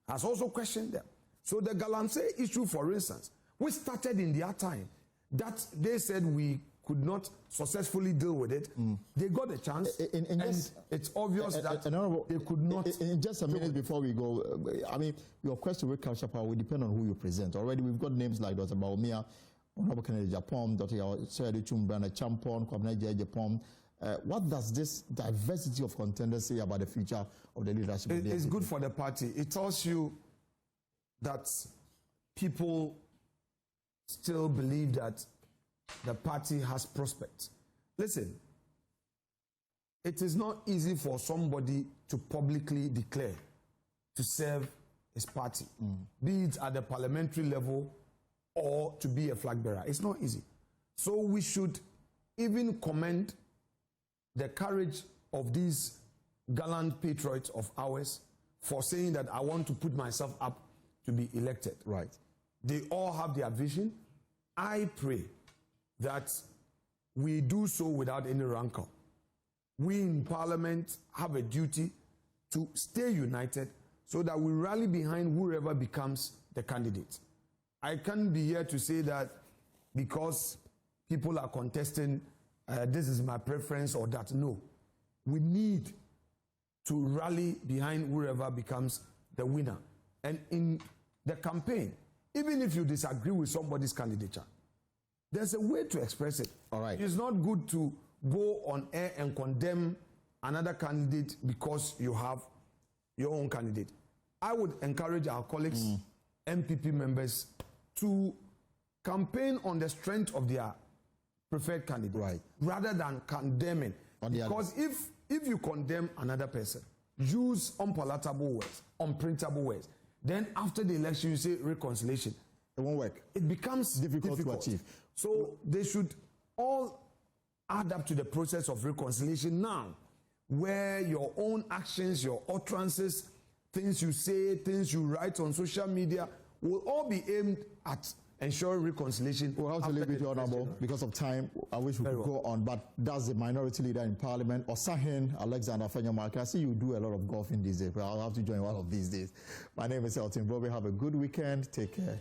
has also questioned them. So the Galamsey issue, for instance, which started in their time, that they said we could not successfully deal with it. They got a chance, and it's obvious that they could not. In just a minute before we go, I mean, your quest to recapture power will depend on who you present. Already we've got names like Dr. Baumia Honorable Kennedy Japan, Dr. Sherry Chumbana Champon, Kwabena Japan. What does this diversity of contenders say about the future of the leadership? It's good for the party. It tells you that people still believe that the party has prospects. Listen, it is not easy for somebody to publicly declare to serve his party, be it at the parliamentary level or to be a flag bearer. It's not easy. So we should even commend the courage of these gallant patriots of ours for saying that I want to put myself up to be elected. Right. They all have their vision. I pray that we do so without any rancor. We in Parliament have a duty to stay united so that we rally behind whoever becomes the candidate. I can't be here to say that because people are contesting, this is my preference or that. No. We need to rally behind whoever becomes the winner. And in the campaign, even if you disagree with somebody's candidature, there's a way to express it. All right. It's not good to go on air and condemn another candidate because you have your own candidate. I would encourage our colleagues, MPP members, to campaign on the strength of their preferred candidate, right, rather than condemning. Because if you condemn another person, use unpalatable words, unprintable words, then after the election you say reconciliation, it won't work. It becomes difficult to achieve. So they should all add up to the process of reconciliation now, where your own actions, your utterances, things you say, things you write on social media will all be aimed at ensuring reconciliation. We'll have to leave it, Your Honourable, because of time. I wish we could go on, but that's the minority leader in Parliament, Osahin Alexander Afenyo-Markin. I see you do a lot of golfing these days, but I'll have to join one of these days. My name is Elton Brobe. Have a good weekend. Take care.